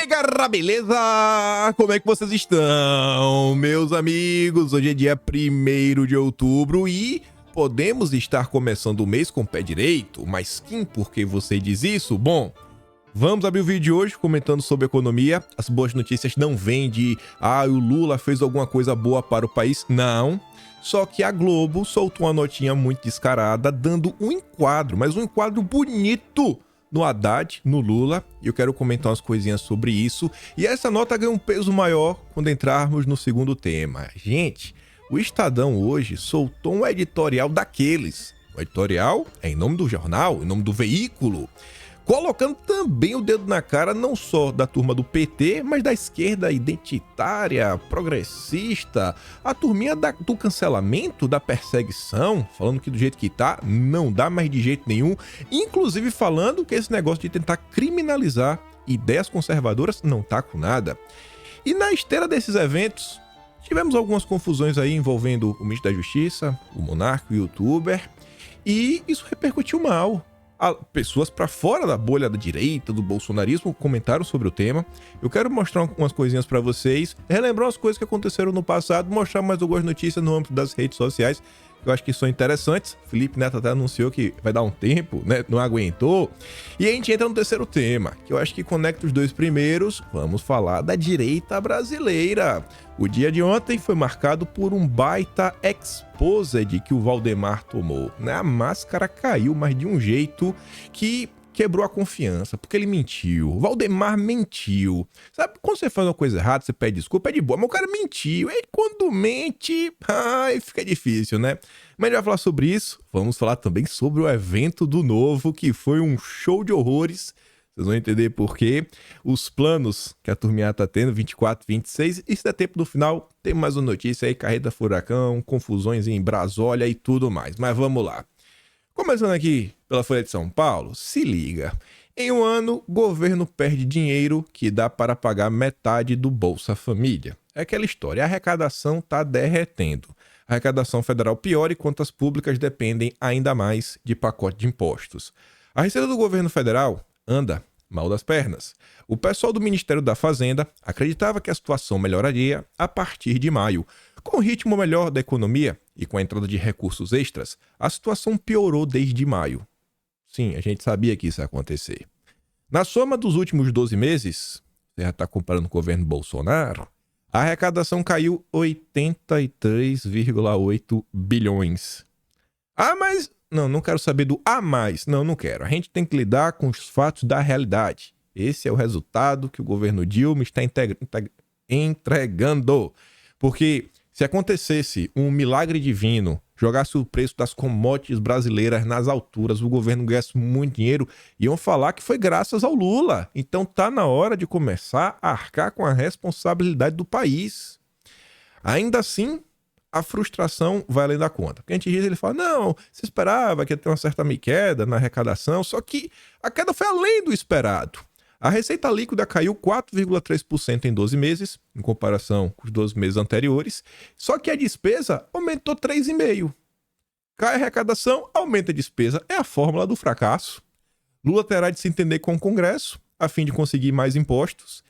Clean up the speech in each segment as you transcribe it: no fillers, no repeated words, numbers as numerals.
galera, beleza? Como é que vocês estão, meus amigos? Hoje é dia 1º de outubro e podemos estar começando o mês com o pé direito, mas quem por que você diz isso? Bom, vamos abrir o vídeo de hoje comentando sobre economia. As boas notícias não vêm de o Lula fez alguma coisa boa para o país, não. Só que a Globo soltou uma notinha muito descarada, dando um enquadro, mas um enquadro bonito no Haddad, no Lula, e eu quero comentar umas coisinhas sobre isso. E essa nota ganha um peso maior quando entrarmos no segundo tema. Gente, o Estadão hoje soltou um editorial daqueles. O editorial é em nome do jornal, em nome do veículo, colocando também o dedo na cara não só da turma do PT, mas da esquerda identitária, progressista, a turminha do cancelamento, da perseguição, falando que do jeito que tá, não dá mais de jeito nenhum, inclusive falando que esse negócio de tentar criminalizar ideias conservadoras não tá com nada. E na esteira desses eventos, tivemos algumas confusões aí envolvendo o ministro da Justiça, o monarca, o youtuber, e isso repercutiu mal. Pessoas para fora da bolha da direita, do bolsonarismo, comentaram sobre o tema. Eu quero mostrar umas coisinhas para vocês, relembrar as coisas que aconteceram no passado, mostrar mais algumas notícias no âmbito das redes sociais, que eu acho que são interessantes. Felipe Neto até anunciou que vai dar um tempo, né? Não aguentou. E a gente entra no terceiro tema, que eu acho que conecta os dois primeiros. Vamos falar da direita brasileira. O dia de ontem foi marcado por um baita exposed que o Valdemar tomou, né? A máscara caiu, mas de um jeito que quebrou a confiança, porque ele mentiu. O Valdemar mentiu. Sabe, quando você faz uma coisa errada, você pede desculpa, é de boa, mas o cara mentiu. E quando mente, aí fica difícil, né? Mas a gente vai falar sobre isso. Vamos falar também sobre o evento do Novo, que foi um show de horrores. Vocês vão entender por quê. Os planos que a turminha tá tendo, 24, 26. E se der tempo no final, tem mais uma notícia aí, carreta furacão, confusões em Brasólia e tudo mais. Mas vamos lá. Começando aqui pela Folha de São Paulo, se liga. Em um ano, o governo perde dinheiro que dá para pagar metade do Bolsa Família. É aquela história, a arrecadação tá derretendo. A arrecadação federal piora e contas públicas dependem ainda mais de pacote de impostos. A receita do governo federal anda mal das pernas. O pessoal do Ministério da Fazenda acreditava que a situação melhoraria a partir de maio. Com o ritmo melhor da economia e com a entrada de recursos extras, a situação piorou desde maio. Sim, a gente sabia que isso ia acontecer. Na soma dos últimos 12 meses, você já está comparando com o governo Bolsonaro, a arrecadação caiu 83,8 bilhões. Mas... Não quero saber do mais. Não quero. A gente tem que lidar com os fatos da realidade. Esse é o resultado que o governo Dilma está entregando. Porque se acontecesse um milagre divino, jogasse o preço das commodities brasileiras nas alturas, o governo ganhasse muito dinheiro, iam falar que foi graças ao Lula. Então tá na hora de começar a arcar com a responsabilidade do país. Ainda assim, a frustração vai além da conta. Porque a gente diz, ele fala, não, você esperava que ia ter uma certa queda na arrecadação, só que a queda foi além do esperado. A receita líquida caiu 4,3% em 12 meses, em comparação com os 12 meses anteriores, só que a despesa aumentou 3,5%. Cai a arrecadação, aumenta a despesa. É a fórmula do fracasso. Lula terá de se entender com o Congresso, a fim de conseguir mais impostos.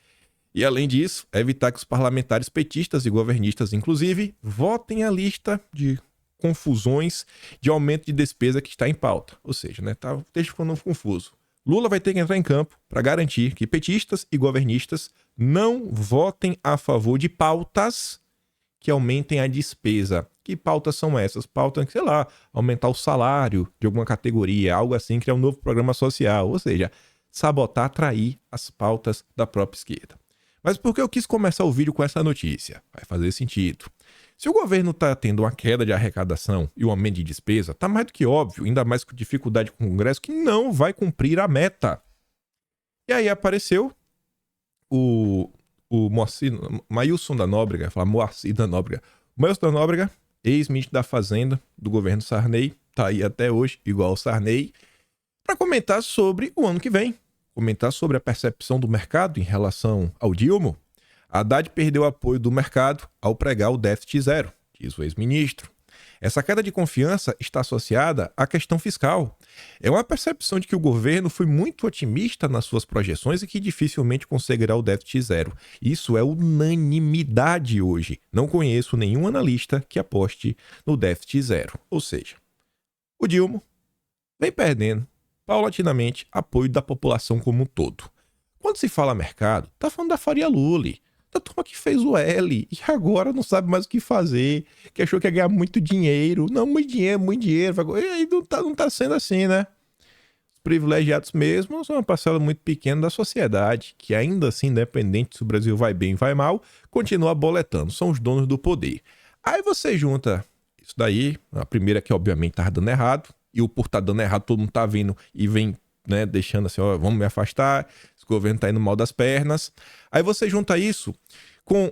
E, além disso, evitar que os parlamentares petistas e governistas, inclusive, votem a lista de confusões de aumento de despesa que está em pauta. Ou seja, né, tá o texto ficando confuso. Lula vai ter que entrar em campo para garantir que petistas e governistas não votem a favor de pautas que aumentem a despesa. Que pautas são essas? Pautas que, sei lá, aumentar o salário de alguma categoria, algo assim, criar um novo programa social. Ou seja, sabotar, atrair as pautas da própria esquerda. Mas por que eu quis começar o vídeo com essa notícia? Vai fazer sentido. Se o governo está tendo uma queda de arrecadação e um aumento de despesa, está mais do que óbvio, ainda mais com dificuldade com o Congresso, que não vai cumprir a meta. E aí apareceu o Mailson da Nóbrega, ia falar Moacir da Nóbrega. O Mailson da Nóbrega, ex-ministro da Fazenda do governo Sarney, está aí até hoje, igual ao Sarney, para comentar sobre o ano que vem. Comentar sobre a percepção do mercado em relação ao Dilma. Haddad perdeu o apoio do mercado ao pregar o déficit zero, diz o ex-ministro. Essa queda de confiança está associada à questão fiscal. É uma percepção de que o governo foi muito otimista nas suas projeções e que dificilmente conseguirá o déficit zero. Isso é unanimidade hoje. Não conheço nenhum analista que aposte no déficit zero. Ou seja, o Dilma vem perdendo paulatinamente apoio da população como um todo. Quando se fala mercado, tá falando da Faria Lully, da turma que fez o L e agora não sabe mais o que fazer, que achou que ia ganhar muito dinheiro. Não, muito dinheiro. E aí não tá sendo assim, né? Os privilegiados mesmo são uma parcela muito pequena da sociedade, que ainda assim, independente se o Brasil vai bem ou vai mal, continua boletando, são os donos do poder. Aí você junta isso daí, a primeira que obviamente tá dando errado, e o por tá dando errado todo mundo tá vindo e vem, né, deixando assim, ó, vamos me afastar, esse governo tá indo mal das pernas. Aí você junta isso com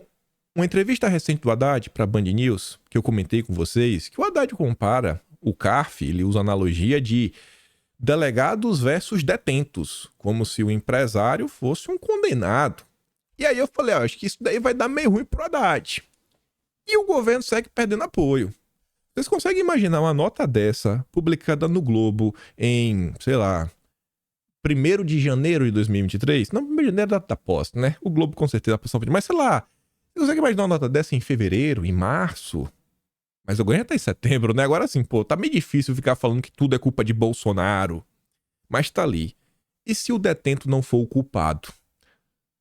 uma entrevista recente do Haddad para Band News, que eu comentei com vocês, que o Haddad compara o CARF, ele usa a analogia de delegados versus detentos, como se o empresário fosse um condenado. E aí eu falei, ó, acho que isso daí vai dar meio ruim pro Haddad. E o governo segue perdendo apoio. Vocês conseguem imaginar uma nota dessa publicada no Globo em, sei lá, 1º de janeiro de 2023? Não, 1º de janeiro da posse, né? O Globo com certeza passou, mas sei lá, você consegue imaginar uma nota dessa em fevereiro, em março? Mas o governo tá em setembro, né? Agora sim, pô, tá meio difícil ficar falando que tudo é culpa de Bolsonaro. Mas tá ali. E se o detento não for o culpado?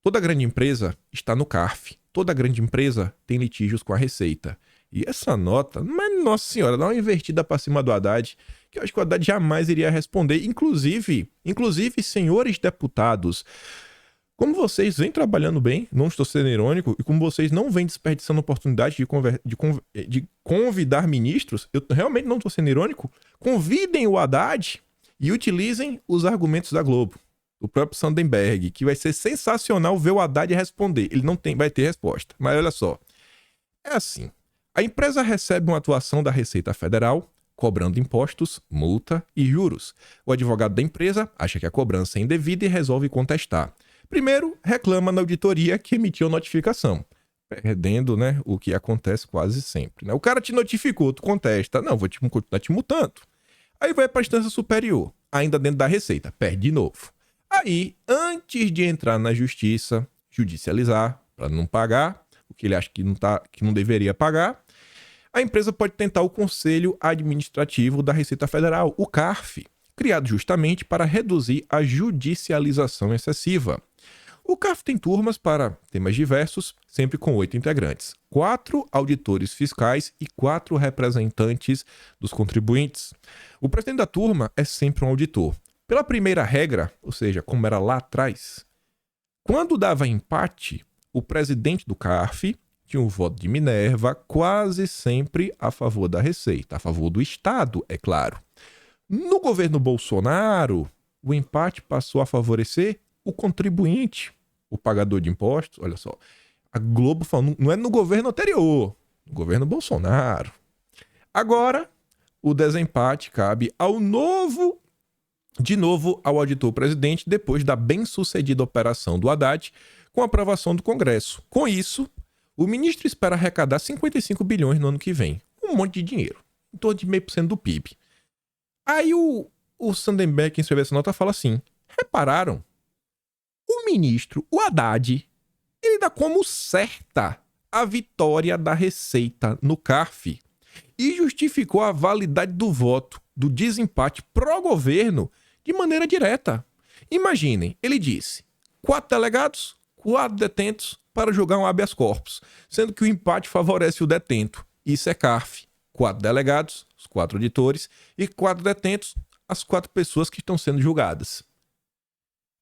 Toda grande empresa está no CARF. Toda grande empresa tem litígios com a Receita. E essa nota, mas nossa senhora, dá uma invertida pra cima do Haddad, que eu acho que o Haddad jamais iria responder. Inclusive, senhores deputados, como vocês vêm trabalhando bem, não estou sendo irônico, e como vocês não vêm desperdiçando oportunidade de convidar ministros, eu realmente não estou sendo irônico, convidem o Haddad e utilizem os argumentos da Globo, do próprio Sandenberg, que vai ser sensacional ver o Haddad responder. Ele não vai ter resposta. Mas olha só, é assim. A empresa recebe uma atuação da Receita Federal, cobrando impostos, multa e juros. O advogado da empresa acha que a cobrança é indevida e resolve contestar. Primeiro, reclama na auditoria que emitiu a notificação, perdendo, né, o que acontece quase sempre. Né? O cara te notificou, tu contesta. Não, vou continuar te multando. Aí vai para a instância superior, ainda dentro da Receita, perde de novo. Aí, antes de entrar na justiça, judicializar, para não pagar o que ele acha que não deveria pagar, a empresa pode tentar o Conselho Administrativo da Receita Federal, o CARF, criado justamente para reduzir a judicialização excessiva. O CARF tem turmas para temas diversos, sempre com 8 integrantes, 4 auditores fiscais e 4 representantes dos contribuintes. O presidente da turma é sempre um auditor. Pela primeira regra, ou seja, como era lá atrás, quando dava empate, o presidente do CARF tinha um voto de Minerva quase sempre a favor da Receita, a favor do Estado, é claro. No governo Bolsonaro, o empate passou a favorecer o contribuinte, o pagador de impostos. Olha só, a Globo falando, não é no governo anterior, no governo Bolsonaro. Agora, o desempate cabe de novo ao auditor-presidente depois da bem-sucedida operação do Haddad com a aprovação do Congresso. Com isso, o ministro espera arrecadar 55 bilhões no ano que vem. Um monte de dinheiro, em torno de 0,5% do PIB. Aí o Sandenberg, quem escreveu essa nota, fala assim, repararam? O ministro, o Haddad, ele dá como certa a vitória da Receita no CARF e justificou a validade do voto do desempate pró-governo de maneira direta. Imaginem, ele disse, 4 delegados, 4 detentos para julgar um habeas corpus, sendo que o empate favorece o detento. Isso é CARF. 4 delegados, os 4 auditores, e 4 detentos, as 4 pessoas que estão sendo julgadas.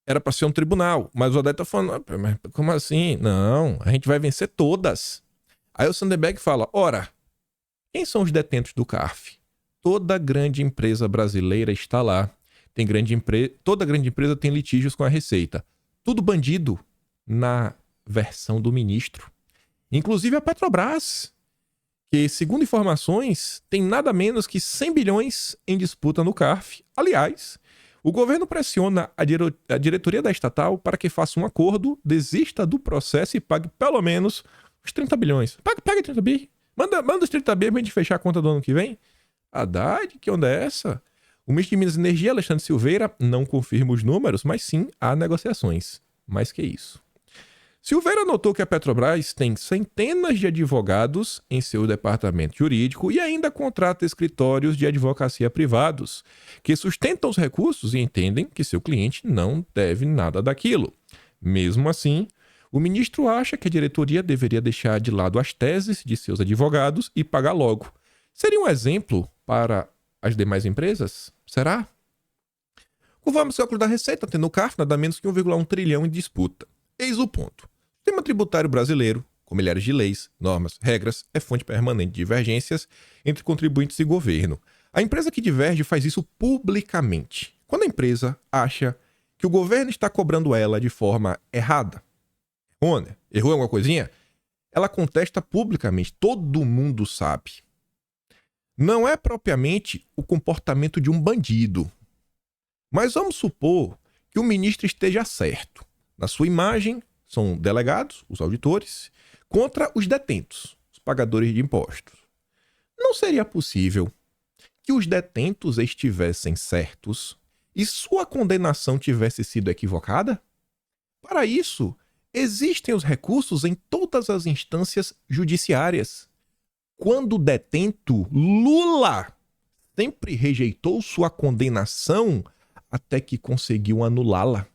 Era para ser um tribunal, mas o Haddad está falando, mas como assim? Não, a gente vai vencer todas. Aí o Sandenberg fala, ora, quem são os detentos do CARF? Toda grande empresa brasileira está lá. Toda grande empresa tem litígios com a Receita. Tudo bandido na versão do ministro. Inclusive a Petrobras, que, segundo informações, tem nada menos que 100 bilhões em disputa no CARF. Aliás, o governo pressiona a diretoria da estatal para que faça um acordo, desista do processo e pague pelo menos os 30 bilhões. Pague 30 bi. Manda os 30 bi pra gente fechar a conta do ano que vem. Haddad, que onda é essa? O ministro de Minas e Energia, Alexandre Silveira, não confirma os números, mas sim há negociações. Mais que isso. Silveira notou que a Petrobras tem centenas de advogados em seu departamento jurídico e ainda contrata escritórios de advocacia privados, que sustentam os recursos e entendem que seu cliente não deve nada daquilo. Mesmo assim, o ministro acha que a diretoria deveria deixar de lado as teses de seus advogados e pagar logo. Seria um exemplo para as demais empresas? Será? Conforme o cálculo da Receita, tendo o CARF nada menos que 1,1 trilhão em disputa. Eis o ponto. O sistema tributário brasileiro, com milhares de leis, normas, regras, é fonte permanente de divergências entre contribuintes e governo. A empresa que diverge faz isso publicamente. Quando a empresa acha que o governo está cobrando ela de forma errada, errou alguma coisinha, ela contesta publicamente. Todo mundo sabe. Não é propriamente o comportamento de um bandido. Mas vamos supor que o ministro esteja certo. Na sua imagem, são delegados, os auditores, contra os detentos, os pagadores de impostos. Não seria possível que os detentos estivessem certos e sua condenação tivesse sido equivocada? Para isso, existem os recursos em todas as instâncias judiciárias. Quando detento, Lula sempre rejeitou sua condenação até que conseguiu anulá-la.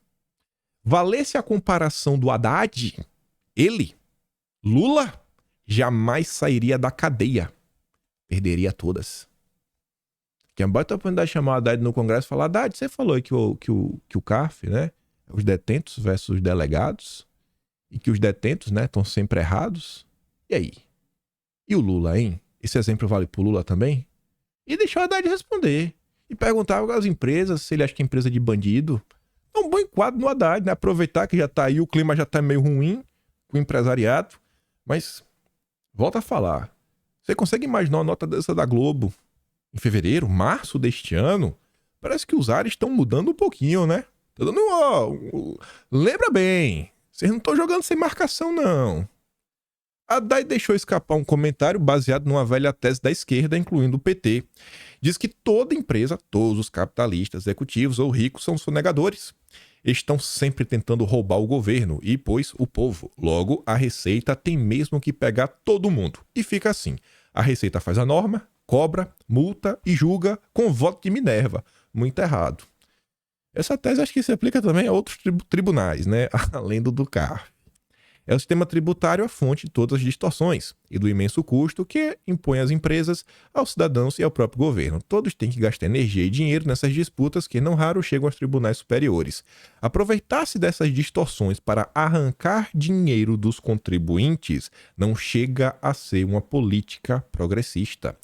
Valesse a comparação do Haddad, ele, Lula, jamais sairia da cadeia. Perderia todas. Quem bota a oportunidade de chamar o Haddad no Congresso e falar: Haddad, você falou que o CARF, né, os detentos versus os delegados, e que os detentos, né, estão sempre errados. E aí? E o Lula, hein? Esse exemplo vale pro Lula também? E deixar o Haddad responder. E perguntar às empresas se ele acha que é empresa de bandido. É um bom enquadro no Haddad, né? Aproveitar que já tá aí, o clima já tá meio ruim com o empresariado. Mas, volta a falar. Você consegue imaginar uma nota dessa da Globo em fevereiro, março deste ano? Parece que os ares estão mudando um pouquinho, né? Tá dando, lembra bem, vocês não estão jogando sem marcação, não. Haddad deixou escapar um comentário baseado numa velha tese da esquerda, incluindo o PT. Diz que toda empresa, todos os capitalistas, executivos ou ricos são sonegadores. Estão sempre tentando roubar o governo e, pois, o povo. Logo, a Receita tem mesmo que pegar todo mundo. E fica assim. A Receita faz a norma, cobra, multa e julga com voto de Minerva. Muito errado. Essa tese acho que se aplica também a outros tribunais, né? Além do CARF. É o sistema tributário a fonte de todas as distorções e do imenso custo que impõe às empresas, aos cidadãos e ao próprio governo. Todos têm que gastar energia e dinheiro nessas disputas que não raro chegam aos tribunais superiores. Aproveitar-se dessas distorções para arrancar dinheiro dos contribuintes não chega a ser uma política progressista.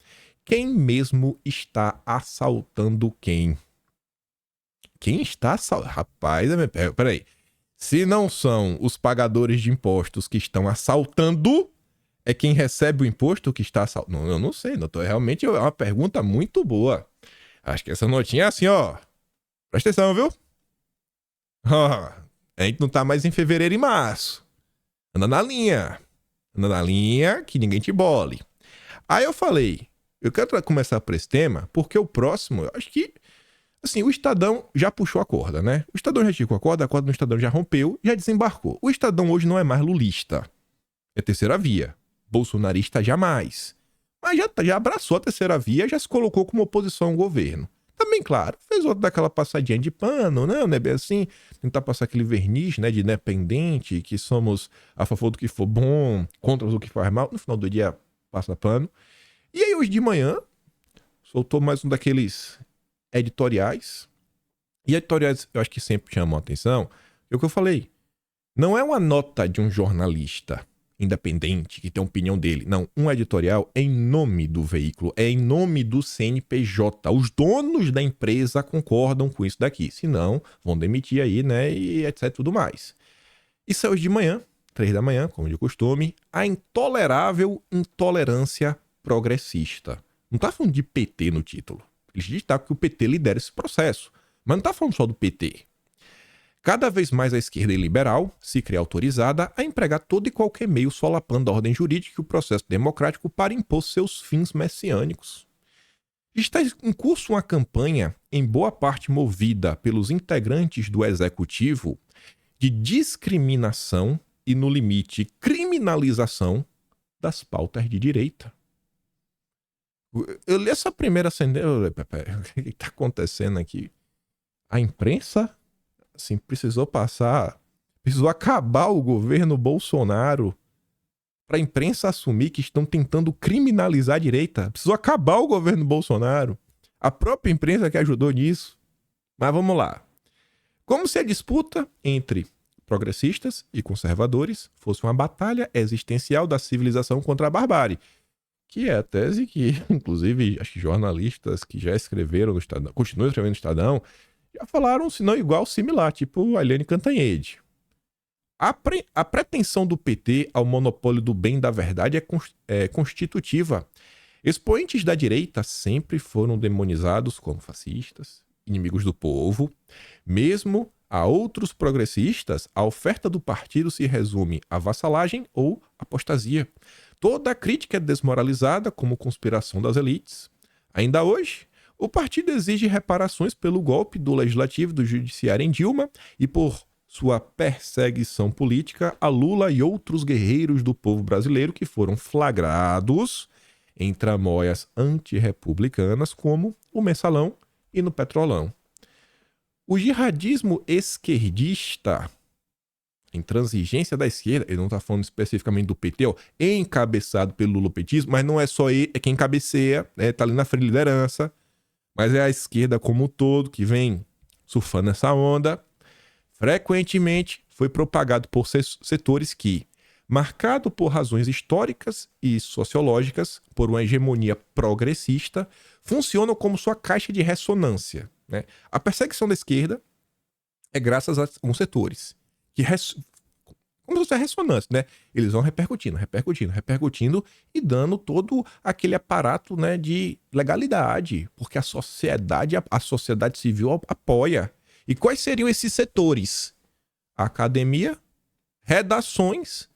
Quem mesmo está assaltando quem? Quem está assaltando? Rapaz, peraí. Se não são os pagadores de impostos que estão assaltando, é quem recebe o imposto que está assaltando? Não, eu não sei, doutor. Realmente é uma pergunta muito boa. Acho que essa notinha é assim, ó. Presta atenção, viu? Ó, a gente não tá mais em fevereiro e março. Anda na linha. Anda na linha que ninguém te bole. Aí eu falei, eu quero começar por esse tema, porque o próximo, eu acho que assim, o Estadão já puxou a corda, né? O Estadão já esticou a corda no Estadão já rompeu, já desembarcou. O Estadão hoje não é mais lulista. É terceira via. Bolsonarista jamais. Mas já abraçou a terceira via, já se colocou como oposição ao governo. Também, claro, fez outra daquela passadinha de pano, né? Não é bem assim? Tentar passar aquele verniz, né? De independente, que somos a favor do que for bom, contra o que faz mal. No final do dia, passa pano. E aí, hoje de manhã, soltou mais um daqueles editoriais. E editoriais eu acho que sempre chamam a atenção. É o que eu falei. Não é uma nota de um jornalista independente que tem a opinião dele. Não, um editorial é em nome do veículo, é em nome do CNPJ. Os donos da empresa concordam com isso daqui. Senão, vão demitir aí, né? E etc. Tudo mais. Isso é hoje de manhã, 3 da manhã, como de costume. A intolerável intolerância progressista. Não tá falando de PT no título. Eles destacam que o PT lidera esse processo. Mas não está falando só do PT. Cada vez mais a esquerda liberal se crê autorizada a empregar todo e qualquer meio solapando a ordem jurídica e o processo democrático para impor seus fins messiânicos. Está em curso uma campanha, em boa parte movida pelos integrantes do executivo, de discriminação e, no limite, criminalização das pautas de direita. Eu li essa primeira sentença, o que está acontecendo aqui? A imprensa, assim, precisou acabar o governo Bolsonaro para a imprensa assumir que estão tentando criminalizar a direita. Precisou acabar o governo Bolsonaro. A própria imprensa que ajudou nisso. Mas vamos lá. Como se a disputa entre progressistas e conservadores fosse uma batalha existencial da civilização contra a barbárie. Que é a tese que, inclusive, acho que jornalistas que já escreveram no Estadão, continuam escrevendo no Estadão, já falaram, se não igual, similar, tipo a Eliane Cantanhede. A pretensão do PT ao monopólio do bem e da verdade é constitutiva. Expoentes da direita sempre foram demonizados como fascistas, inimigos do povo. Mesmo a outros progressistas, a oferta do partido se resume a vassalagem ou apostasia. Toda a crítica é desmoralizada como conspiração das elites. Ainda hoje, o partido exige reparações pelo golpe do Legislativo e do Judiciário em Dilma e por sua perseguição política a Lula e outros guerreiros do povo brasileiro que foram flagrados em tramóias antirrepublicanas como o Mensalão e no Petrolão. O jihadismo esquerdista, intransigência da esquerda, ele não está falando especificamente do PT, encabeçado pelo lulopetismo, mas não é só ele, é quem cabeceia, está ali na frente de liderança, mas é a esquerda como um todo que vem surfando essa onda. Frequentemente foi propagado por setores que, marcado por razões históricas e sociológicas, por uma hegemonia progressista, funcionam como sua caixa de ressonância. Né? A perseguição da esquerda é graças a alguns setores que como se fosse ressonância, né? Eles vão repercutindo e dando todo aquele aparato, né, de legalidade, porque a sociedade civil apoia. E quais seriam esses setores? A academia, redações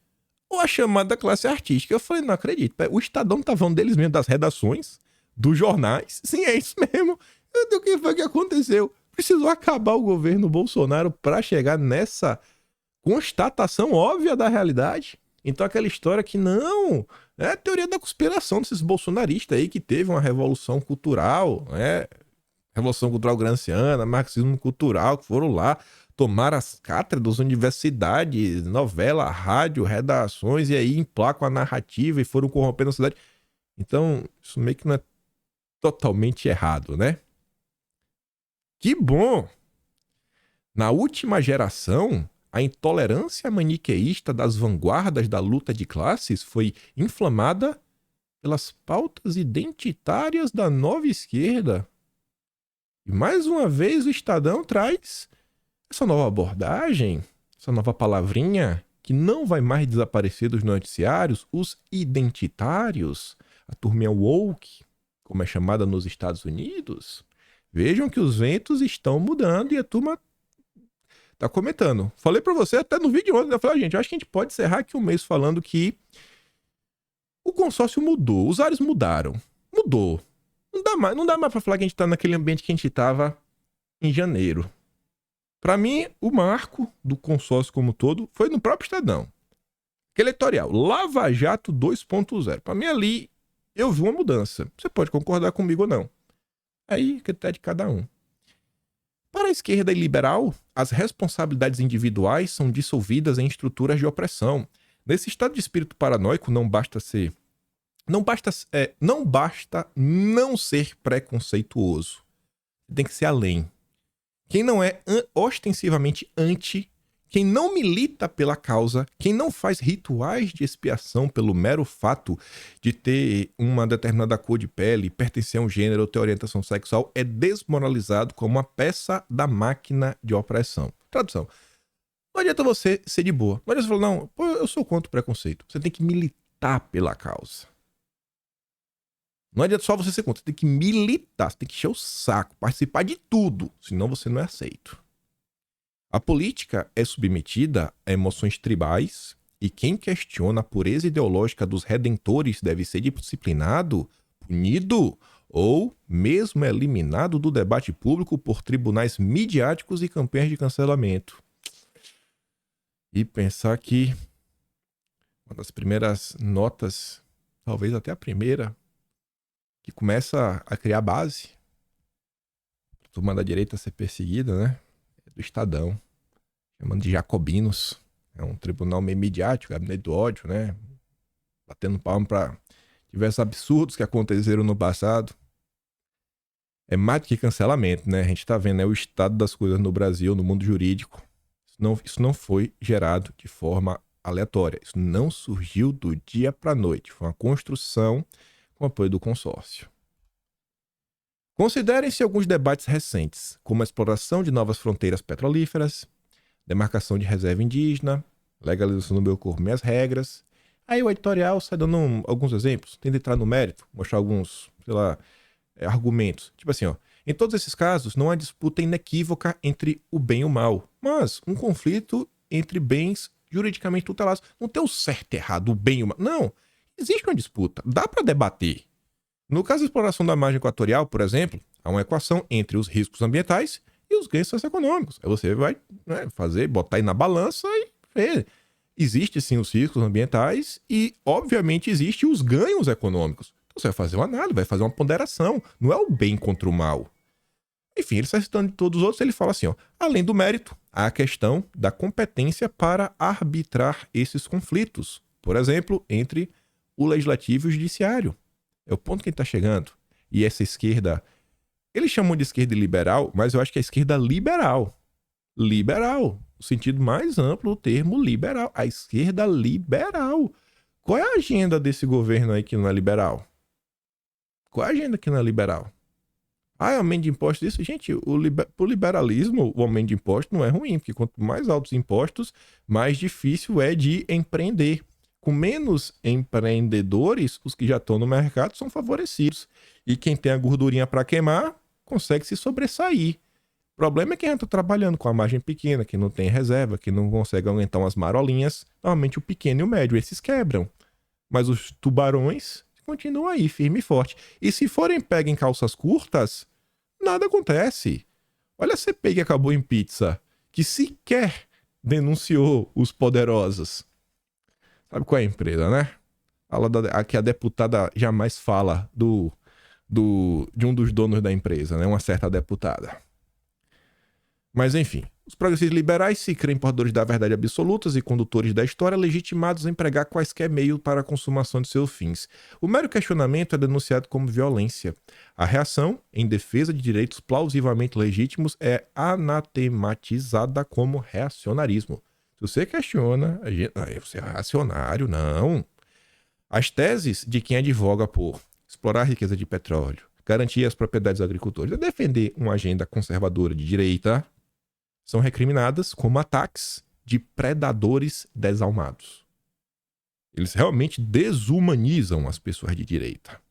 ou a chamada classe artística? Eu falei, não acredito. O Estadão tá falando deles mesmo, das redações, dos jornais. Sim, é isso mesmo. O que foi que aconteceu? Precisou acabar o governo Bolsonaro para chegar nessa constatação óbvia da realidade. Então aquela história que não, é a teoria da conspiração desses bolsonaristas aí que teve uma revolução cultural, né? Revolução Cultural Gramsciana, marxismo cultural, que foram lá tomar as cátedras, universidades, novela, rádio, redações, e aí emplacam a narrativa e foram corrompendo a sociedade. Então, isso meio que não é totalmente errado, né? Que bom! Na última geração, a intolerância maniqueísta das vanguardas da luta de classes foi inflamada pelas pautas identitárias da nova esquerda. E mais uma vez o Estadão traz essa nova abordagem, essa nova palavrinha que não vai mais desaparecer dos noticiários, os identitários, a turminha woke, como é chamada nos Estados Unidos. Vejam que os ventos estão mudando e a turma tá comentando. Falei pra você até no vídeo ontem, eu falei, gente, eu acho que a gente pode encerrar aqui um mês falando que o consórcio mudou, os ares mudaram. Mudou. Não dá mais pra falar que a gente tá naquele ambiente que a gente tava em janeiro. Pra mim, o marco do consórcio como um todo foi no próprio Estadão. Aquele editorial, Lava Jato 2.0. Pra mim ali, eu vi uma mudança. Você pode concordar comigo ou não. Aí, que é de cada um. Para a esquerda e liberal, as responsabilidades individuais são dissolvidas em estruturas de opressão. Nesse estado de espírito paranoico, não basta não ser preconceituoso. Tem que ser além. Quem não é ostensivamente anti, quem não milita pela causa, quem não faz rituais de expiação pelo mero fato de ter uma determinada cor de pele, pertencer a um gênero ou ter orientação sexual, é desmoralizado como uma peça da máquina de opressão. Tradução. Não adianta você ser de boa. Não adianta você falar, não, pô, eu sou contra o preconceito. Você tem que militar pela causa. Não adianta só você ser contra, você tem que militar, você tem que encher o saco, participar de tudo, senão você não é aceito. A política é submetida a emoções tribais e quem questiona a pureza ideológica dos redentores deve ser disciplinado, punido ou mesmo eliminado do debate público por tribunais midiáticos e campanhas de cancelamento. E pensar que uma das primeiras notas, talvez até a primeira, que começa a criar base, a turma da direita ser perseguida, né? É do Estadão, chamando de jacobinos. É um tribunal meio midiático, gabinete do ódio, né? Batendo palmo para diversos absurdos que aconteceram no passado. É mais do que cancelamento, né? A gente tá vendo, né, o estado das coisas no Brasil, no mundo jurídico. Isso não foi gerado de forma aleatória. Isso não surgiu do dia para a noite. Foi uma construção com apoio do consórcio. Considerem-se alguns debates recentes, como a exploração de novas fronteiras petrolíferas, demarcação de reserva indígena, legalização do meu corpo, minhas regras. Aí o editorial sai dando alguns exemplos, tenta entrar no mérito, mostrar alguns, argumentos. Tipo assim, ó, em todos esses casos, não há disputa inequívoca entre o bem e o mal, mas um conflito entre bens juridicamente tutelados. Não tem o certo e errado, o bem e o mal. Não, existe uma disputa, dá para debater. No caso da exploração da margem equatorial, por exemplo, há uma equação entre os riscos ambientais e os ganhos socioeconômicos. Aí você vai, né, botar aí na balança e ver. Existem sim os riscos ambientais e, obviamente, existem os ganhos econômicos. Então você vai fazer uma análise, vai fazer uma ponderação. Não é o bem contra o mal. Enfim, ele está citando de todos os outros, ele fala assim, ó, além do mérito, há a questão da competência para arbitrar esses conflitos. Por exemplo, entre o legislativo e o judiciário. É o ponto que ele está chegando. E essa esquerda, eles chamam de esquerda liberal, mas eu acho que é esquerda liberal. Liberal, o sentido mais amplo do termo liberal. A esquerda liberal. Qual é a agenda desse governo aí que não é liberal? Qual é a agenda que não é liberal? Ah, é aumento de impostos isso? Gente, pro liberalismo, o aumento de impostos não é ruim, porque quanto mais altos impostos, mais difícil é de empreender. Com menos empreendedores, os que já estão no mercado são favorecidos. E quem tem a gordurinha para queimar, consegue se sobressair. O problema é quem está trabalhando com a margem pequena, que não tem reserva, que não consegue aumentar umas marolinhas. Normalmente o pequeno e o médio, esses quebram. Mas os tubarões continuam aí, firme e forte. E se forem pegos em calças curtas, nada acontece. Olha a CPI que acabou em pizza, que sequer denunciou os poderosos. Sabe qual é a empresa, né? Aqui a deputada jamais fala de um dos donos da empresa, né? Uma certa deputada. Mas enfim, os progressistas liberais se creem portadores da verdade absolutas e condutores da história legitimados a empregar quaisquer meios para a consumação de seus fins. O mero questionamento é denunciado como violência. A reação, em defesa de direitos plausivelmente legítimos, é anatematizada como reacionarismo. Se você questiona, você é reacionário, não. As teses de quem advoga por explorar a riqueza de petróleo, garantir as propriedades dos agricultores e defender uma agenda conservadora de direita são recriminadas como ataques de predadores desalmados. Eles realmente desumanizam as pessoas de direita.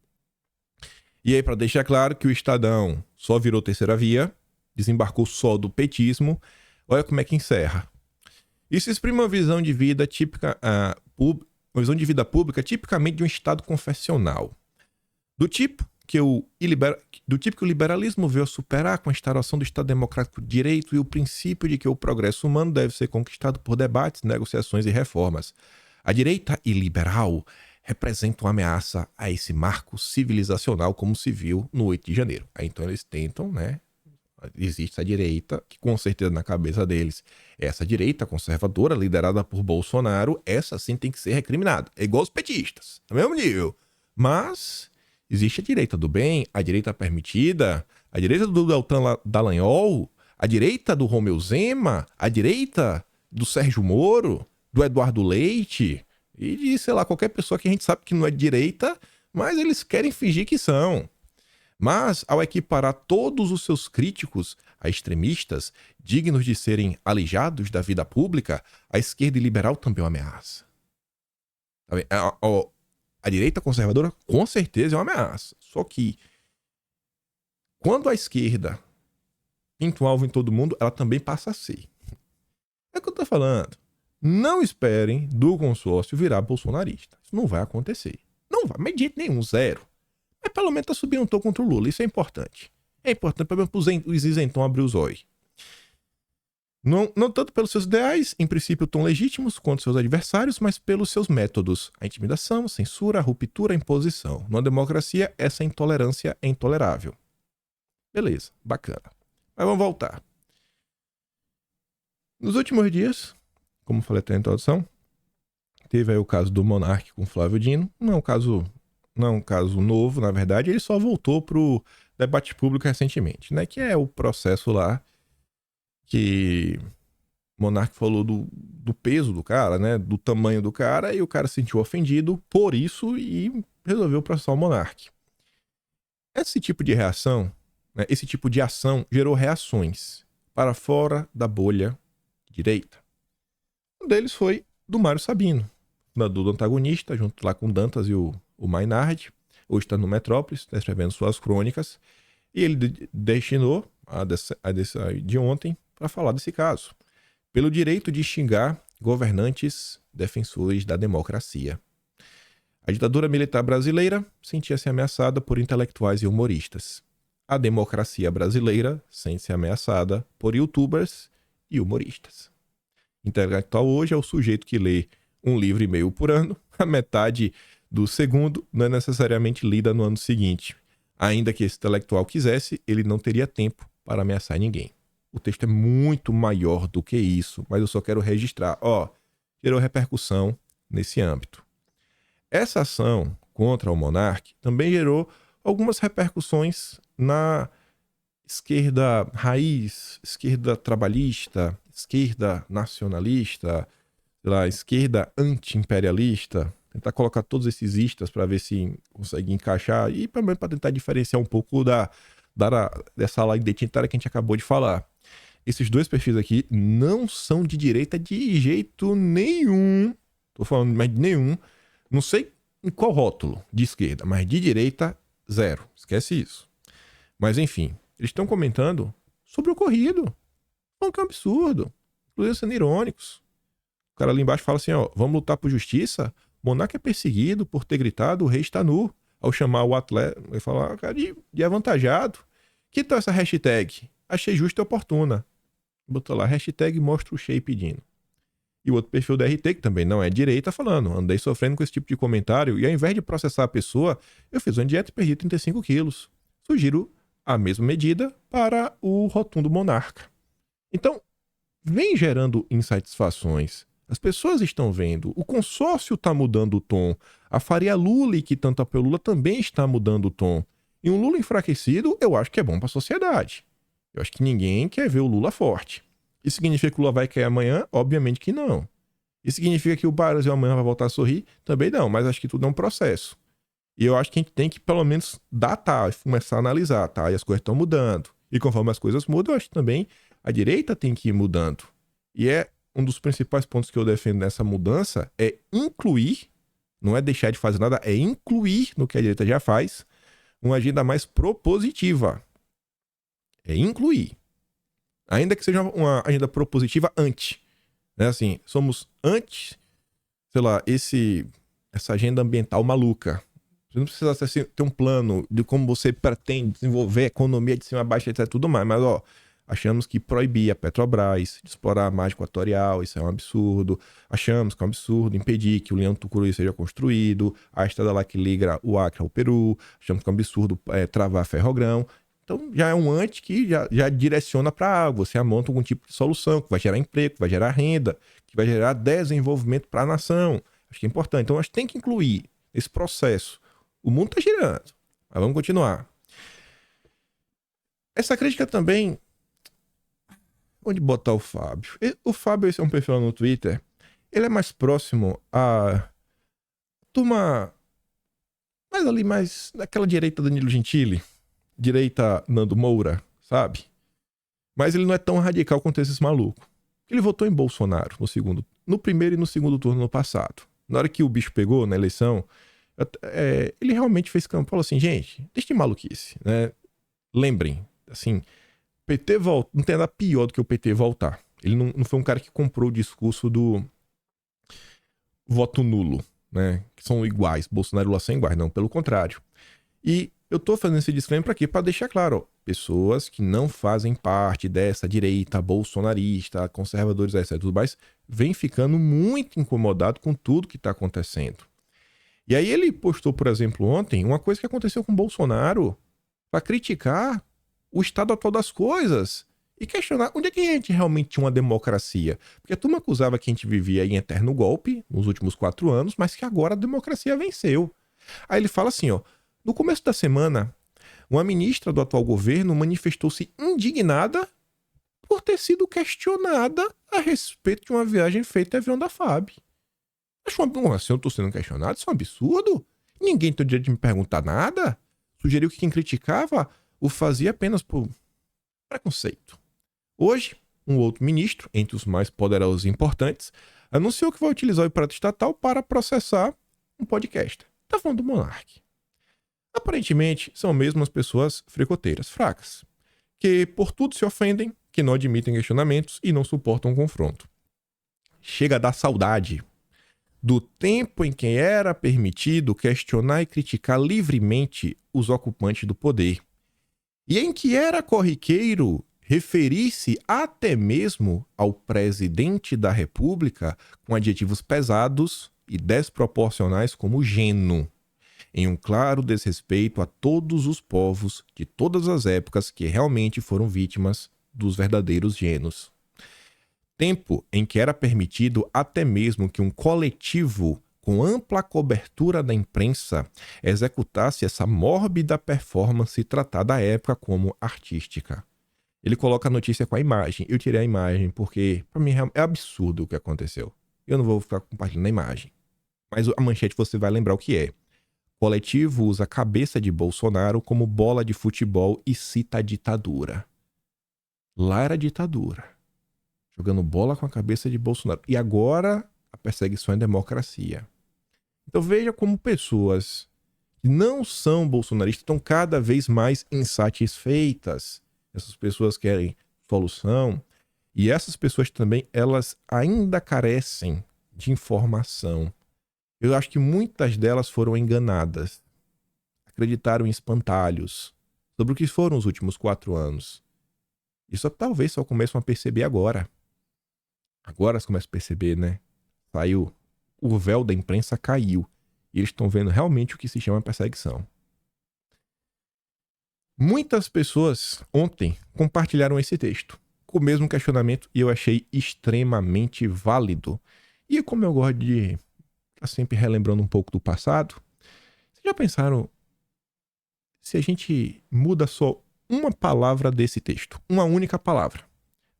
E aí, para deixar claro que o Estadão só virou terceira via, desembarcou só do petismo, olha como é que encerra. Isso exprime uma visão de vida típica, uma visão de vida pública tipicamente de um Estado confessional. Do tipo que o liberalismo veio a superar com a instauração do Estado Democrático de Direito e o princípio de que o progresso humano deve ser conquistado por debates, negociações e reformas. A direita iliberal representa uma ameaça a esse marco civilizacional como se viu no 8 de janeiro. Aí, então eles tentam, né? Existe essa direita, que com certeza na cabeça deles, essa direita conservadora, liderada por Bolsonaro, essa sim tem que ser recriminada. É igual os petistas, no mesmo nível. Mas existe a direita do bem, a direita permitida, a direita do Deltan Dallagnol, a direita do Romeu Zema, a direita do Sérgio Moro, do Eduardo Leite e de, sei lá, qualquer pessoa que a gente sabe que não é de direita, mas eles querem fingir que são. Mas, ao equiparar todos os seus críticos a extremistas, dignos de serem alijados da vida pública, a esquerda liberal também é uma ameaça. A direita conservadora, com certeza, é uma ameaça. Só que, quando a esquerda pinta um alvo em todo mundo, ela também passa a ser. É o que eu tô falando. Não esperem do consórcio virar bolsonarista. Isso não vai acontecer. Não vai, mas de jeito nenhum, zero. Mas pelo menos tá subindo um tom contra o Lula, isso é importante. É importante pelo menos os isentão abrir os olhos. Não tanto pelos seus ideais, em princípio tão legítimos quanto seus adversários, mas pelos seus métodos. A intimidação, a censura, a ruptura, a imposição. Numa democracia, essa intolerância é intolerável. Beleza, bacana. Mas vamos voltar. Nos últimos dias, como falei até na introdução, teve aí o caso do Monark com Flávio Dino. Não é um caso novo, na verdade. Ele só voltou pro debate público recentemente, né? Que é o processo lá que Monark falou do peso do cara, né? Do tamanho do cara, e o cara se sentiu ofendido por isso e resolveu processar o Monark. Esse tipo de reação, né? Esse tipo de ação gerou reações para fora da bolha direita. Um deles foi do Mário Sabino, fundador do Antagonista, junto lá com Dantas e o Maynard. Hoje está no Metrópolis, está escrevendo suas crônicas. E ele destinou a de ontem para falar desse caso. Pelo direito de xingar governantes defensores da democracia. A ditadura militar brasileira sentia-se ameaçada por intelectuais e humoristas. A democracia brasileira sente-se ameaçada por youtubers e humoristas. Intelectual hoje é o sujeito que lê um livro e meio por ano, a metade do segundo não é necessariamente lida no ano seguinte. Ainda que esse intelectual quisesse, ele não teria tempo para ameaçar ninguém. O texto é muito maior do que isso, mas eu só quero registrar. Gerou repercussão nesse âmbito. Essa ação contra o Monark também gerou algumas repercussões na esquerda raiz, esquerda trabalhista, esquerda nacionalista, esquerda anti-imperialista. Tentar colocar todos esses istas para ver se consegue encaixar e também para tentar diferenciar um pouco dessa ala identitária que a gente acabou de falar. Esses dois perfis aqui não são de direita de jeito nenhum. Tô falando mais de nenhum. Não sei em qual rótulo de esquerda, mas de direita, zero. Esquece isso. Mas enfim, eles estão comentando sobre o ocorrido. Falando que é um absurdo. Inclusive sendo irônicos. O cara ali embaixo fala assim, vamos lutar por justiça? Monarca é perseguido por ter gritado o rei está nu. Ao chamar o atleta, ele fala, cara, de avantajado. Que tal essa hashtag? Achei justa e oportuna. Botou lá, hashtag mostra o Shea pedindo. E o outro perfil da RT, que também não é direita, falando, andei sofrendo com esse tipo de comentário e ao invés de processar a pessoa, eu fiz uma dieta e perdi 35 quilos. Sugiro a mesma medida para o rotundo monarca. Então, vem gerando insatisfações. As pessoas estão vendo, o consórcio está mudando o tom. A Faria Lula, que tanto apoia o Lula, também está mudando o tom. E um Lula enfraquecido, eu acho que é bom para a sociedade. Eu acho que ninguém quer ver o Lula forte. Isso significa que o Lula vai cair amanhã? Obviamente que não. Isso significa que o Brasil amanhã vai voltar a sorrir? Também não, mas acho que tudo é um processo. E eu acho que a gente tem que, pelo menos, datar, começar a analisar, tá? E as coisas estão mudando. E conforme as coisas mudam, eu acho que também a direita tem que ir mudando. E um dos principais pontos que eu defendo nessa mudança é incluir, não é deixar de fazer nada, é incluir no que a direita já faz, uma agenda mais propositiva. É incluir. Ainda que seja uma agenda propositiva anti. Né? Assim, somos anti, essa agenda ambiental maluca. Você não precisa ter um plano de como você pretende desenvolver a economia de cima a baixo, etc. Tudo mais. Mas, achamos que proibir a Petrobras de explorar a margem equatorial, isso é um absurdo. Achamos que é um absurdo impedir que o Leão do Tucuruí seja construído, a estrada lá que liga o Acre ao Peru. Achamos que é um absurdo travar Ferrogrão. Então, já é um anti que já direciona para algo. Você amonta algum tipo de solução que vai gerar emprego, que vai gerar renda, que vai gerar desenvolvimento para a nação. Acho que é importante. Então, acho que tem que incluir esse processo. O mundo está girando. Mas vamos continuar. Essa crítica também... Onde botar o Fábio? O Fábio, esse é um perfil no Twitter. Ele é mais próximo a turma mais daquela direita Danilo Gentili, direita Nando Moura, sabe? Mas ele não é tão radical quanto esses malucos. Ele votou em Bolsonaro no primeiro e no segundo turno no passado. Na hora que o bicho pegou na eleição, ele realmente fez campanha. Falou assim, gente, deixa de maluquice, né? Lembrem, assim... PT volta, não tem nada pior do que o PT voltar. Ele não foi um cara que comprou o discurso do voto nulo, né? Que são iguais. Bolsonaro e Lula são iguais. Não, pelo contrário. E eu tô fazendo esse disclaimer pra quê? Pra deixar claro, ó, pessoas que não fazem parte dessa direita bolsonarista, conservadores, etc. tudo mais, vem ficando muito incomodado com tudo que tá acontecendo. E aí ele postou, por exemplo, ontem, uma coisa que aconteceu com o Bolsonaro pra criticar o estado atual das coisas e questionar onde é que a gente realmente tinha uma democracia. Porque a turma acusava que a gente vivia em eterno golpe nos últimos 4 anos, mas que agora a democracia venceu. Aí ele fala assim, ó, no começo da semana, uma ministra do atual governo manifestou-se indignada por ter sido questionada a respeito de uma viagem feita em avião da FAB. Acho assim, eu tô sendo questionado, isso é um absurdo. Ninguém tem o direito de me perguntar nada. Sugeriu que quem criticava o fazia apenas por preconceito. Hoje, um outro ministro, entre os mais poderosos e importantes, anunciou que vai utilizar o aparato estatal para processar um podcast. Tá falando do Monark. Aparentemente, são mesmo as pessoas fricoteiras, fracas, que por tudo se ofendem, que não admitem questionamentos e não suportam confronto. Chega a dar saudade do tempo em que era permitido questionar e criticar livremente os ocupantes do poder, e em que era corriqueiro referir-se até mesmo ao presidente da República com adjetivos pesados e desproporcionais como gênio, em um claro desrespeito a todos os povos de todas as épocas que realmente foram vítimas dos verdadeiros gênios. Tempo em que era permitido até mesmo que um coletivo com ampla cobertura da imprensa executasse essa mórbida performance tratada à época como artística. Ele coloca a notícia com a imagem. Eu tirei a imagem porque, para mim, é absurdo o que aconteceu. Eu não vou ficar compartilhando a imagem. Mas a manchete você vai lembrar o que é. Coletivo usa a cabeça de Bolsonaro como bola de futebol e cita a ditadura. Lá era ditadura. Jogando bola com a cabeça de Bolsonaro. E agora a perseguição é democracia. Então veja como pessoas que não são bolsonaristas estão cada vez mais insatisfeitas. Essas pessoas querem solução. E essas pessoas também, elas ainda carecem de informação. Eu acho que muitas delas foram enganadas. Acreditaram em espantalhos sobre o que foram os últimos 4 anos. Isso talvez só começam a perceber agora. Agora elas começam a perceber, né? Saiu, o véu da imprensa caiu. E eles estão vendo realmente o que se chama perseguição. Muitas pessoas ontem compartilharam esse texto com o mesmo questionamento e eu achei extremamente válido. E como eu gosto de estar sempre relembrando um pouco do passado, vocês já pensaram se a gente muda só uma palavra desse texto? Uma única palavra.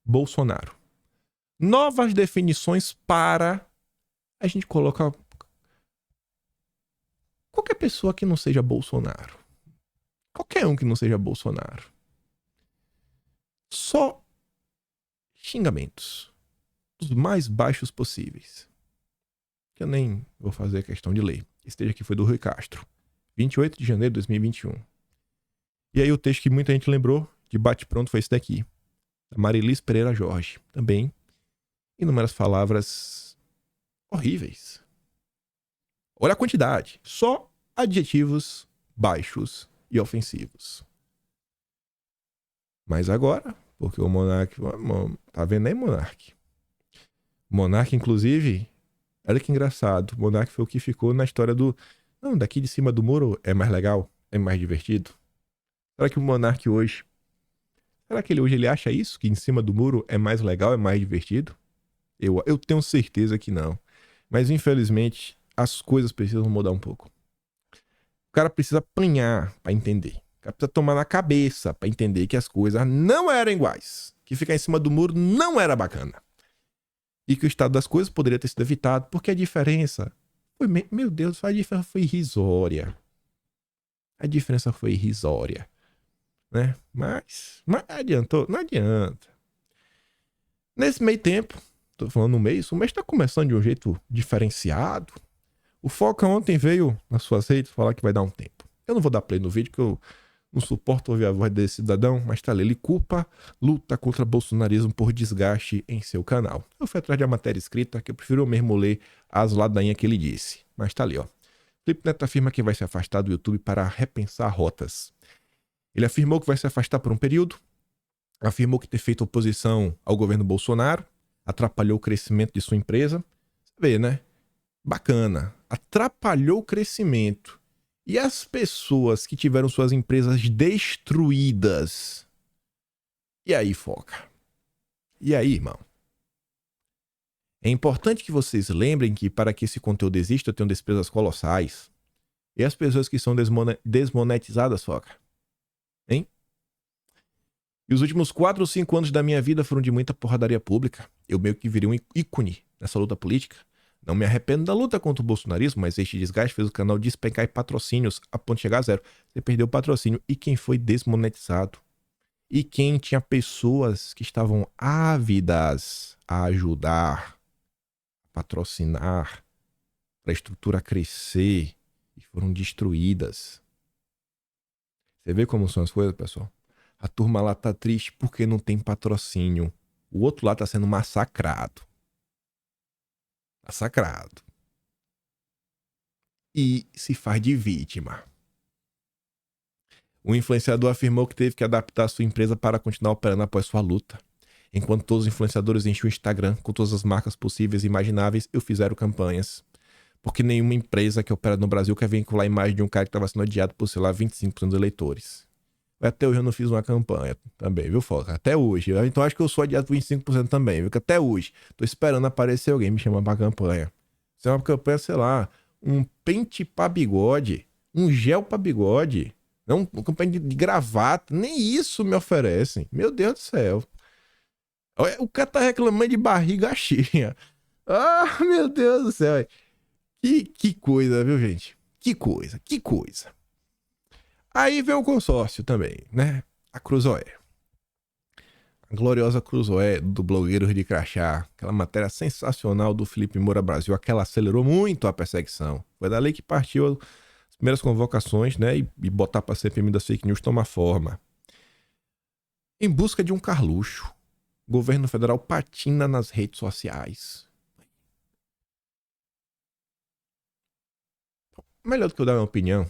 Bolsonaro. Novas definições para... A gente coloca qualquer pessoa que não seja Bolsonaro. Qualquer um que não seja Bolsonaro. Só xingamentos. Os mais baixos possíveis. Que eu nem vou fazer questão de ler. Esse texto aqui foi do Rui Castro. 28 de janeiro de 2021. E aí o texto que muita gente lembrou de bate-pronto foi esse daqui. Da Marilis Pereira Jorge. Também inúmeras palavras horríveis. Olha a quantidade. Só adjetivos baixos e ofensivos. Mas agora, porque o Monark... Tá vendo aí, Monark? Monark, inclusive... Olha que engraçado. O Monark foi o que ficou na história do... Não, daqui de cima do muro é mais legal? É mais divertido? Será que o Monark hoje... Será que ele hoje ele acha isso? Que em cima do muro é mais legal, é mais divertido? Eu tenho certeza que não. Mas, infelizmente, as coisas precisam mudar um pouco. O cara precisa apanhar para entender. O cara precisa tomar na cabeça para entender que as coisas não eram iguais. Que ficar em cima do muro não era bacana. E que o estado das coisas poderia ter sido evitado, porque a diferença foi... Meu Deus, a diferença foi irrisória. A diferença foi irrisória. Né? Mas adiantou? Não adianta. Nesse meio tempo, tô falando no mês, o mês tá começando de um jeito diferenciado. O Foca ontem veio nas suas redes falar que vai dar um tempo. Eu não vou dar play no vídeo, porque eu Não suporto ouvir a voz desse cidadão, mas tá ali. Ele culpa, luta contra bolsonarismo por desgaste em seu canal. Eu fui atrás de uma matéria escrita que eu prefiro mesmo ler as ladainhas que ele disse. Mas tá ali, ó. Felipe Neto afirma que vai se afastar do YouTube para repensar rotas. Ele afirmou que vai se afastar por um período, afirmou que ter feito oposição ao governo Bolsonaro atrapalhou o crescimento de sua empresa. Você vê, né? Bacana. Atrapalhou o crescimento. E as pessoas que tiveram suas empresas destruídas? E aí, foca? E aí, irmão? É importante que vocês lembrem que para que esse conteúdo exista, eu tenho despesas colossais. E as pessoas que são desmonetizadas, foca? Hein? E os últimos 4 ou 5 anos da minha vida foram de muita porradaria pública. Eu meio que virei um ícone nessa luta política. Não me arrependo da luta contra o bolsonarismo, mas este desgaste fez o canal despencar em patrocínios a ponto de chegar a zero. Você perdeu o patrocínio. E quem foi desmonetizado? E quem tinha pessoas que estavam ávidas a ajudar, a patrocinar, para a estrutura crescer e foram destruídas. Você vê como são as coisas, pessoal? A turma lá tá triste porque não tem patrocínio. O outro lá tá sendo massacrado. Massacrado. E se faz de vítima. O influenciador afirmou que teve que adaptar sua empresa para continuar operando após sua luta. Enquanto todos os influenciadores enchiam o Instagram com todas as marcas possíveis e imagináveis, eu fizeram campanhas. Porque nenhuma empresa que opera no Brasil quer vincular a imagem de um cara que estava sendo odiado por, sei lá, 25% dos eleitores. Até hoje eu não fiz uma campanha também, viu, Foca? Até hoje. Então acho que eu sou odiado por 25% também, viu? Que até hoje tô esperando aparecer alguém me chamar pra campanha. Se é uma campanha, sei lá, um pente pra bigode, um gel pra bigode, não, uma campanha de gravata, nem isso me oferecem. Meu Deus do céu. O cara tá reclamando de barriga cheia. Ah, meu Deus do céu. Que coisa, viu, gente? Que coisa, que coisa. Aí vem o consórcio também, né? A Cruzoé. A gloriosa Cruzoé do Blogueiros de Crachá. Aquela matéria sensacional do Felipe Moura Brasil. Aquela acelerou muito a perseguição. Foi dali que partiu as primeiras convocações, né? E botar pra CPMI das fake news tomar forma. Em busca de um Carluxo. O governo federal patina nas redes sociais. Melhor do que eu dar minha opinião.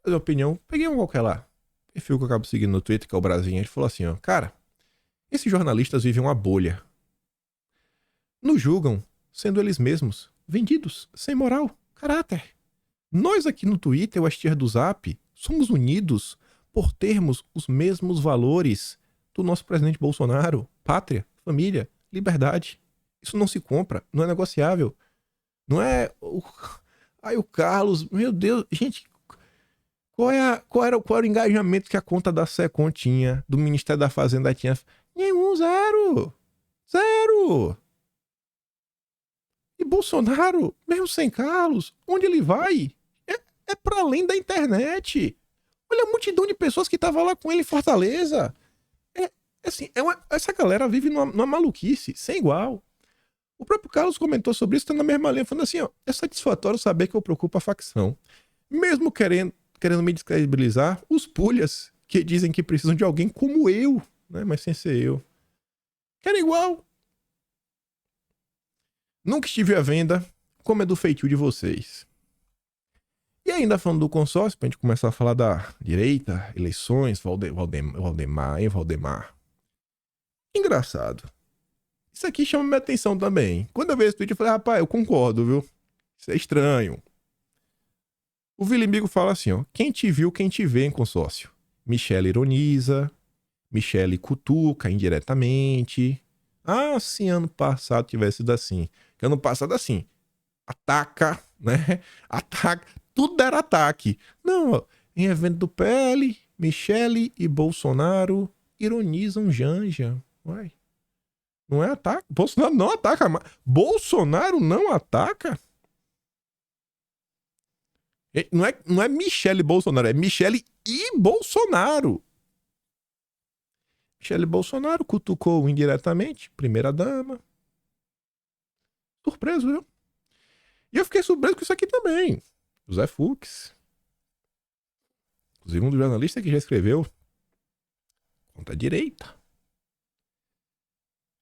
Dar minha opinião, peguei um qualquer lá. Perfil que eu acabo seguindo no Twitter, que é o Brasinha. Ele falou assim, ó. Cara, esses jornalistas vivem uma bolha. Nos julgam, sendo eles mesmos, vendidos, sem moral, caráter. Nós aqui no Twitter, o Hashtag do Zap, somos unidos por termos os mesmos valores do nosso presidente Bolsonaro. Pátria, família, liberdade. Isso não se compra, não é negociável. Não é... Aí o Carlos, meu Deus, gente, qual era o engajamento que a conta da SECOM tinha, do Ministério da Fazenda tinha? Nenhum, zero. Zero. E Bolsonaro, mesmo sem Carlos, onde ele vai? É para além da internet. Olha a multidão de pessoas que tava lá com ele em Fortaleza. Assim, essa galera vive numa maluquice, sem igual. O próprio Carlos comentou sobre isso, tá na mesma linha, falando assim, ó, é satisfatório saber que eu preocupo a facção. Mesmo querendo me descredibilizar, os pulhas que dizem que precisam de alguém como eu, né, mas sem ser eu. Querem igual. Nunca estive à venda, como é do feitio de vocês. E ainda falando do consórcio, pra gente começar a falar da direita, eleições, Valdemar. Engraçado. Isso aqui chama minha atenção também. Quando eu vejo esse tweet, eu falei, rapaz, eu concordo, viu? Isso é estranho. O Vilimigo fala assim, ó. Quem te viu, quem te vê em consórcio. Michele ironiza. Michele cutuca indiretamente. Ah, se ano passado tivesse sido assim. Que ano passado, assim, ataca, né? Ataca. Tudo era ataque. Não, ó. Em evento do PL, Michele e Bolsonaro ironizam Janja. Uai. Não é ataque. Bolsonaro não ataca. Bolsonaro não ataca? Não é Michele Bolsonaro, é Michele e Bolsonaro. Michele Bolsonaro cutucou indiretamente, primeira dama. Surpreso, viu? E eu fiquei surpreso com isso aqui também. José Fux inclusive um jornalista que já escreveu contra a direita.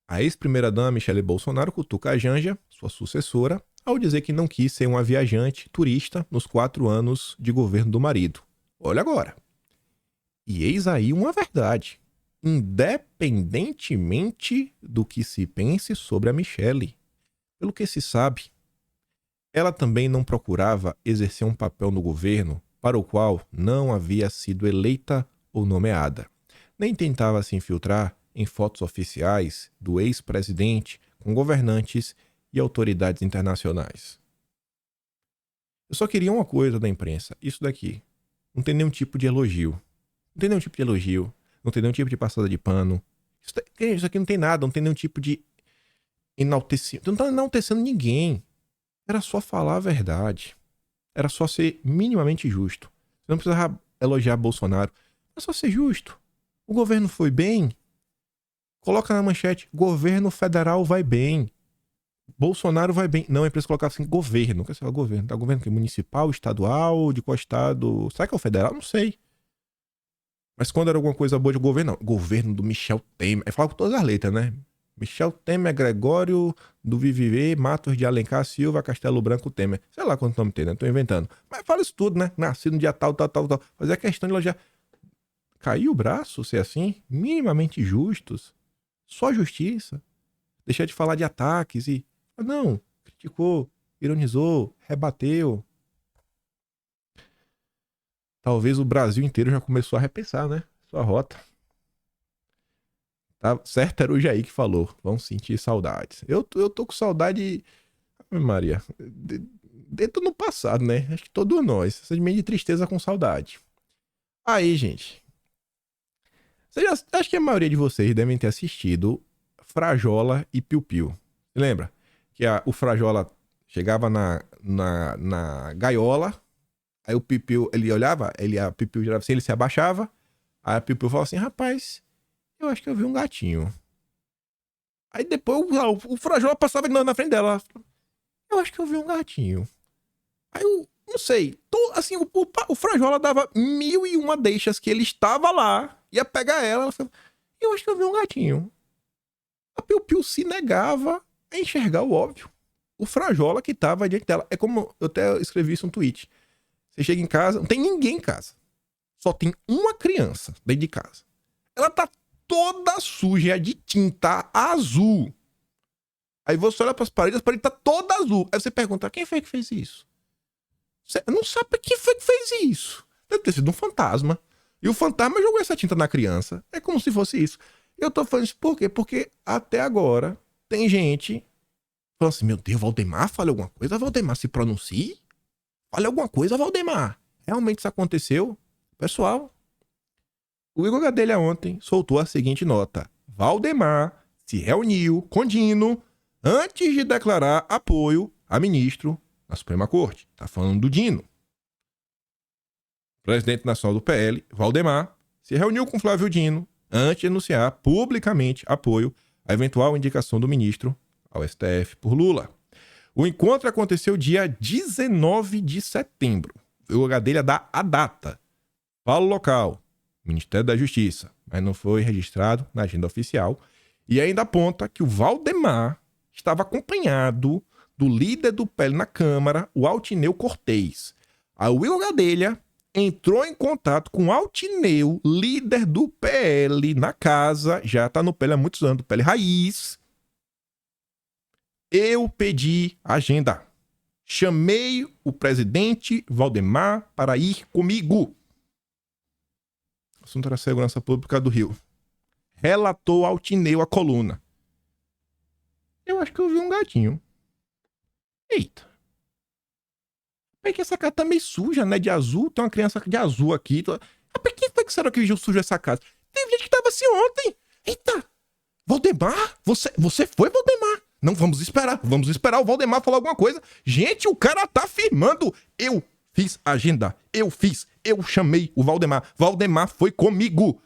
A ex-primeira-dama Michele Bolsonaro cutuca a Janja, sua sucessora, ao dizer que não quis ser uma viajante turista nos 4 anos de governo do marido. Olha agora. E eis aí uma verdade. Independentemente do que se pense sobre a Michele, pelo que se sabe, ela também não procurava exercer um papel no governo para o qual não havia sido eleita ou nomeada, nem tentava se infiltrar em fotos oficiais do ex-presidente com governantes e autoridades internacionais. Eu só queria uma coisa da imprensa, isso daqui. Não tem nenhum tipo de elogio. Não tem nenhum tipo de elogio. Não tem nenhum tipo de passada de pano. Isso aqui não tem nada, não tem nenhum tipo de enaltecimento. Não tá enaltecendo ninguém. Era só falar a verdade. Era só ser minimamente justo. Você não precisava elogiar Bolsonaro. É só ser justo. O governo foi bem. Coloca na manchete, governo federal vai bem. Bolsonaro vai bem. Não, é preciso colocar assim, governo. Quer ser governo? Tá governo que é municipal, estadual, de qual estado? Será que é o federal? Não sei. Mas quando era alguma coisa boa de governo, não. Governo do Michel Temer. Aí fala com todas as letras, né? Michel Temer, Gregório do Vivier, Matos de Alencar, Silva, Castelo Branco, Temer. Sei lá quanto nome tem, né? Tô inventando. Mas fala isso tudo, né? Nascido no dia tal. Fazer a questão de elogiar. Caiu o braço, ser assim? Minimamente justos. Só justiça. Deixar de falar de ataques e... Não, criticou, ironizou, rebateu. Talvez o Brasil inteiro já começou a repensar, né? Sua rota. Tá certo, era o Jair que falou. Vão sentir saudades. Eu tô com saudade... Ave Maria. Dentro no passado, né? Acho que todos nós. Sentimento de tristeza com saudade. Aí, gente. Acho que a maioria de vocês devem ter assistido Frajola e Piu Piu. Você lembra? Que o Frajola chegava na gaiola, aí o Piu Piu, ele olhava, a Piu Piu girava assim, ele se abaixava, aí a Piu Piu falava assim, rapaz, eu acho que eu vi um gatinho. Aí depois o Frajola passava na frente dela, eu acho que eu vi um gatinho. Aí eu, não sei, assim, o Frajola dava 1001 deixas que ele estava lá, ia pegar ela falava, eu acho que eu vi um gatinho. A Piu Piu se negava a enxergar o óbvio. O Frajola que tava diante dela. É como eu até escrevi isso no tweet. Você chega em casa, não tem ninguém em casa. Só tem uma criança dentro de casa. Ela tá toda suja de tinta azul. Aí você olha pras paredes, a parede tá toda azul. Aí você pergunta, quem foi que fez isso? Você não sabe quem foi que fez isso. Deve ter sido um fantasma. E o fantasma jogou essa tinta na criança. É como se fosse isso. Eu tô falando isso por quê? Porque até agora tem gente falando assim, meu Deus, Valdemar, fale alguma coisa, Valdemar, se pronuncie. Fale alguma coisa, Valdemar. Realmente isso aconteceu? Pessoal, o Igor Gadelha ontem soltou a seguinte nota. Valdemar se reuniu com Dino antes de declarar apoio a ministro na Suprema Corte. Tá falando do Dino. O presidente nacional do PL, Valdemar, se reuniu com Flávio Dino antes de anunciar publicamente apoio à eventual indicação do ministro ao STF por Lula. O encontro aconteceu dia 19 de setembro. O Gadelha dá a data. Fala o local, Ministério da Justiça, mas não foi registrado na agenda oficial. E ainda aponta que o Valdemar estava acompanhado do líder do PL na Câmara, o Altineu Cortez. Aí o Igor Gadelha entrou em contato com o Altineu, líder do PL na casa, já está no PL há muitos anos, do PL Raiz. Eu pedi agenda. Chamei o presidente Valdemar para ir comigo. O assunto era a segurança pública do Rio. Relatou Altineu a coluna. Eu acho que eu vi um gatinho. Eita. É que essa casa tá meio suja, né? De azul. Tem uma criança de azul aqui. Rapaz, quem foi que será que viu sujo essa casa? Teve gente que tava assim ontem. Eita. Valdemar? Você foi, Valdemar? Não, vamos esperar o Valdemar falar alguma coisa. Gente, o cara tá afirmando. Eu fiz agenda, eu chamei o Valdemar. Valdemar foi comigo.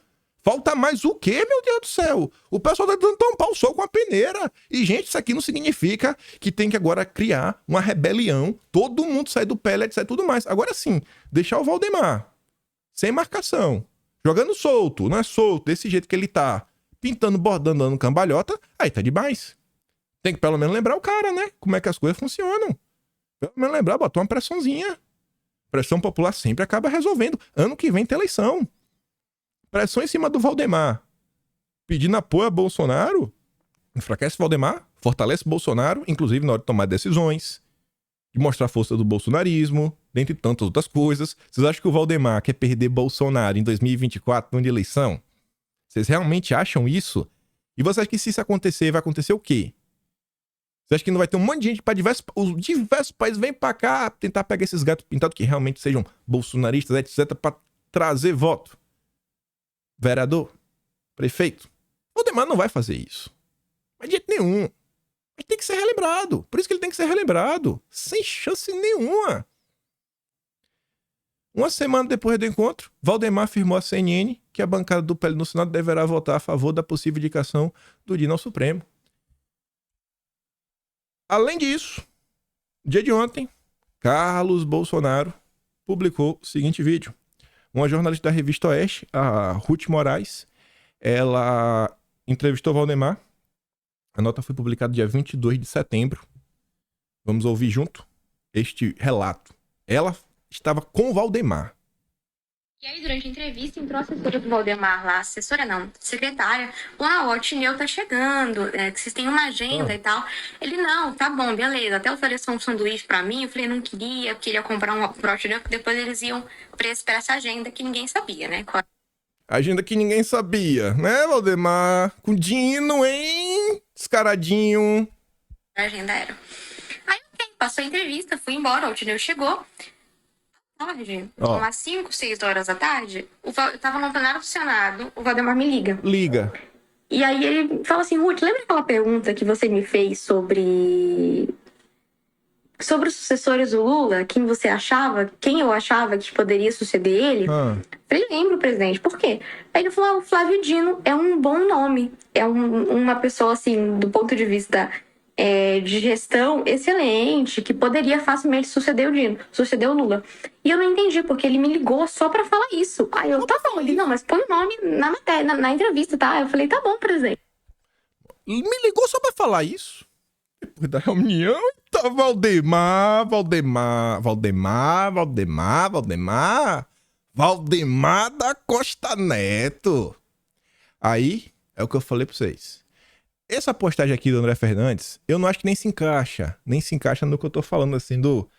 Falta mais o quê, meu Deus do céu? O pessoal tá tentando tampar o sol com a peneira. E, gente, isso aqui não significa que tem que agora criar uma rebelião, todo mundo sair do PL, etc, tudo mais. Agora sim, deixar o Valdemar sem marcação, jogando solto, não é solto, desse jeito que ele tá, pintando, bordando, dando cambalhota, aí tá demais. Tem que pelo menos lembrar o cara, né? Como é que as coisas funcionam. Pelo menos lembrar, botar uma pressãozinha. Pressão popular sempre acaba resolvendo. Ano que vem tem eleição. Pressão em cima do Valdemar. Pedindo apoio a Bolsonaro. Enfraquece o Valdemar, fortalece o Bolsonaro, inclusive na hora de tomar decisões, de mostrar a força do bolsonarismo, dentre tantas outras coisas. Vocês acham que o Valdemar quer perder Bolsonaro em 2024, no ano de eleição? Vocês realmente acham isso? E você acha que se isso acontecer, vai acontecer o quê? Você acha que não vai ter um monte de gente para os diversos países vêm para cá tentar pegar esses gatos pintados que realmente sejam bolsonaristas, etc, para trazer voto? Vereador, prefeito. Valdemar não vai fazer isso. Mas de jeito nenhum. Ele tem que ser relembrado. Por isso que ele tem que ser relembrado. Sem chance nenhuma. Uma semana depois do encontro, Valdemar afirmou à CNN que a bancada do PL no Senado deverá votar a favor da possível indicação do Dino ao Supremo. Além disso, no dia de ontem, Carlos Bolsonaro publicou o seguinte vídeo. Uma jornalista da revista Oeste, a Ruth Moraes, ela entrevistou Valdemar. A nota foi publicada dia 22 de setembro. Vamos ouvir junto este relato. Ela estava com o Valdemar. E aí, durante a entrevista, entrou a assessora do Valdemar lá, assessora não, secretária, o Tineu tá chegando, que vocês têm uma agenda e tal. Ele, não, tá bom, beleza. Até ofereceu um sanduíche pra mim, eu falei, não queria, eu queria comprar um Tineu, que depois eles iam pra essa agenda que ninguém sabia, né? Agenda que ninguém sabia, né, Valdemar? Com Dino, hein? Descaradinho. A agenda era. Aí, ok, passou a entrevista, fui embora, o Tineu chegou. Tarde, umas 5, 6 horas da tarde, eu tava no plenário do Senado, o Valdemar me liga. Liga. E aí ele fala assim, Ruth, lembra aquela pergunta que você me fez sobre os sucessores do Lula? Quem eu achava que poderia suceder ele? Falei, lembro, presidente, por quê? Aí ele falou, o Flávio Dino é um bom nome, é uma pessoa, assim, do ponto de vista de gestão excelente, que poderia facilmente suceder o Lula. E eu não entendi, porque ele me ligou só pra falar isso. Aí eu, tá bom, ele, não, mas põe o nome na matéria, na entrevista, tá? Eu falei, tá bom, presidente. Me ligou só pra falar isso? Depois da reunião, tá Valdemar da Costa Neto. Aí, é o que eu falei pra vocês. Essa postagem aqui do André Fernandes, eu não acho que nem se encaixa no que eu tô falando, assim, do...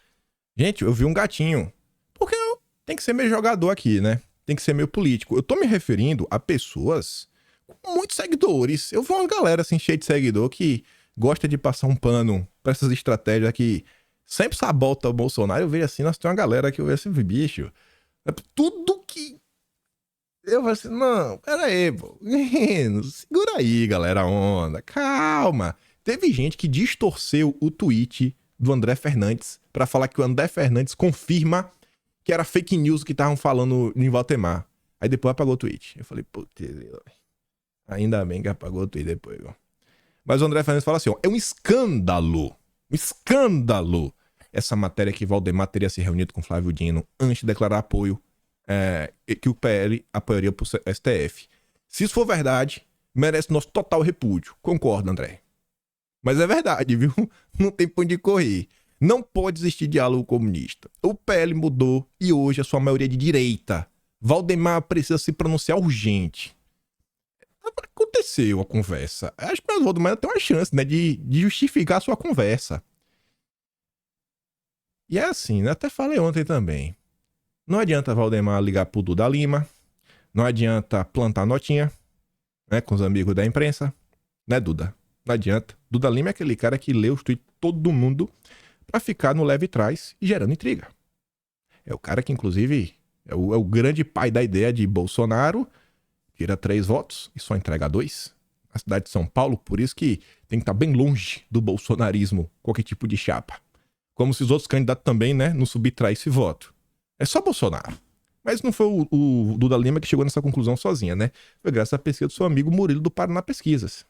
Gente, eu vi um gatinho. Porque tem que ser meio jogador aqui, né? Tem que ser meio político. Eu tô me referindo a pessoas com muitos seguidores. Eu vi uma galera, assim, cheia de seguidor que gosta de passar um pano pra essas estratégias que sempre sabota o Bolsonaro. Eu vejo assim, nós tem uma galera que eu vejo assim, bicho, tudo que... Eu falei assim, não, pera aí, pô. Segura aí, galera, a onda, calma. Teve gente que distorceu o tweet do André Fernandes pra falar que o André Fernandes confirma que era fake news que estavam falando em Valdemar. Aí depois apagou o tweet. Eu falei, putz, ainda bem que apagou o tweet depois, viu? Mas o André Fernandes fala assim, ó, é um escândalo essa matéria que Valdemar teria se reunido com Flávio Dino antes de declarar apoio que o PL apoiaria pro STF. Se isso for verdade, merece nosso total repúdio. Concordo, André. Mas é verdade, viu? Não tem pra onde correr. Não pode existir diálogo comunista. O PL mudou e hoje a sua maioria é de direita. Valdemar precisa se pronunciar urgente. Aconteceu a conversa. Acho que o Valdemar tem uma chance, né, de justificar a sua conversa. E é assim, né? Até falei ontem também. Não adianta Valdemar ligar pro Duda Lima. Não adianta plantar notinha, né, com os amigos da imprensa. Né, Duda? Não adianta. Duda Lima é aquele cara que lê os tweets de todo mundo pra ficar no leve trás e gerando intriga. É o cara que, inclusive, é o grande pai da ideia de Bolsonaro. Tira 3 votos e só entrega 2. Na cidade de São Paulo, por isso que tem que estar bem longe do bolsonarismo, qualquer tipo de chapa. Como se os outros candidatos também, né, não subtraem esse voto. É só Bolsonaro. Mas não foi o Duda Lima que chegou nessa conclusão sozinha, né? Foi graças à pesquisa do seu amigo Murilo do Paraná Pesquisas.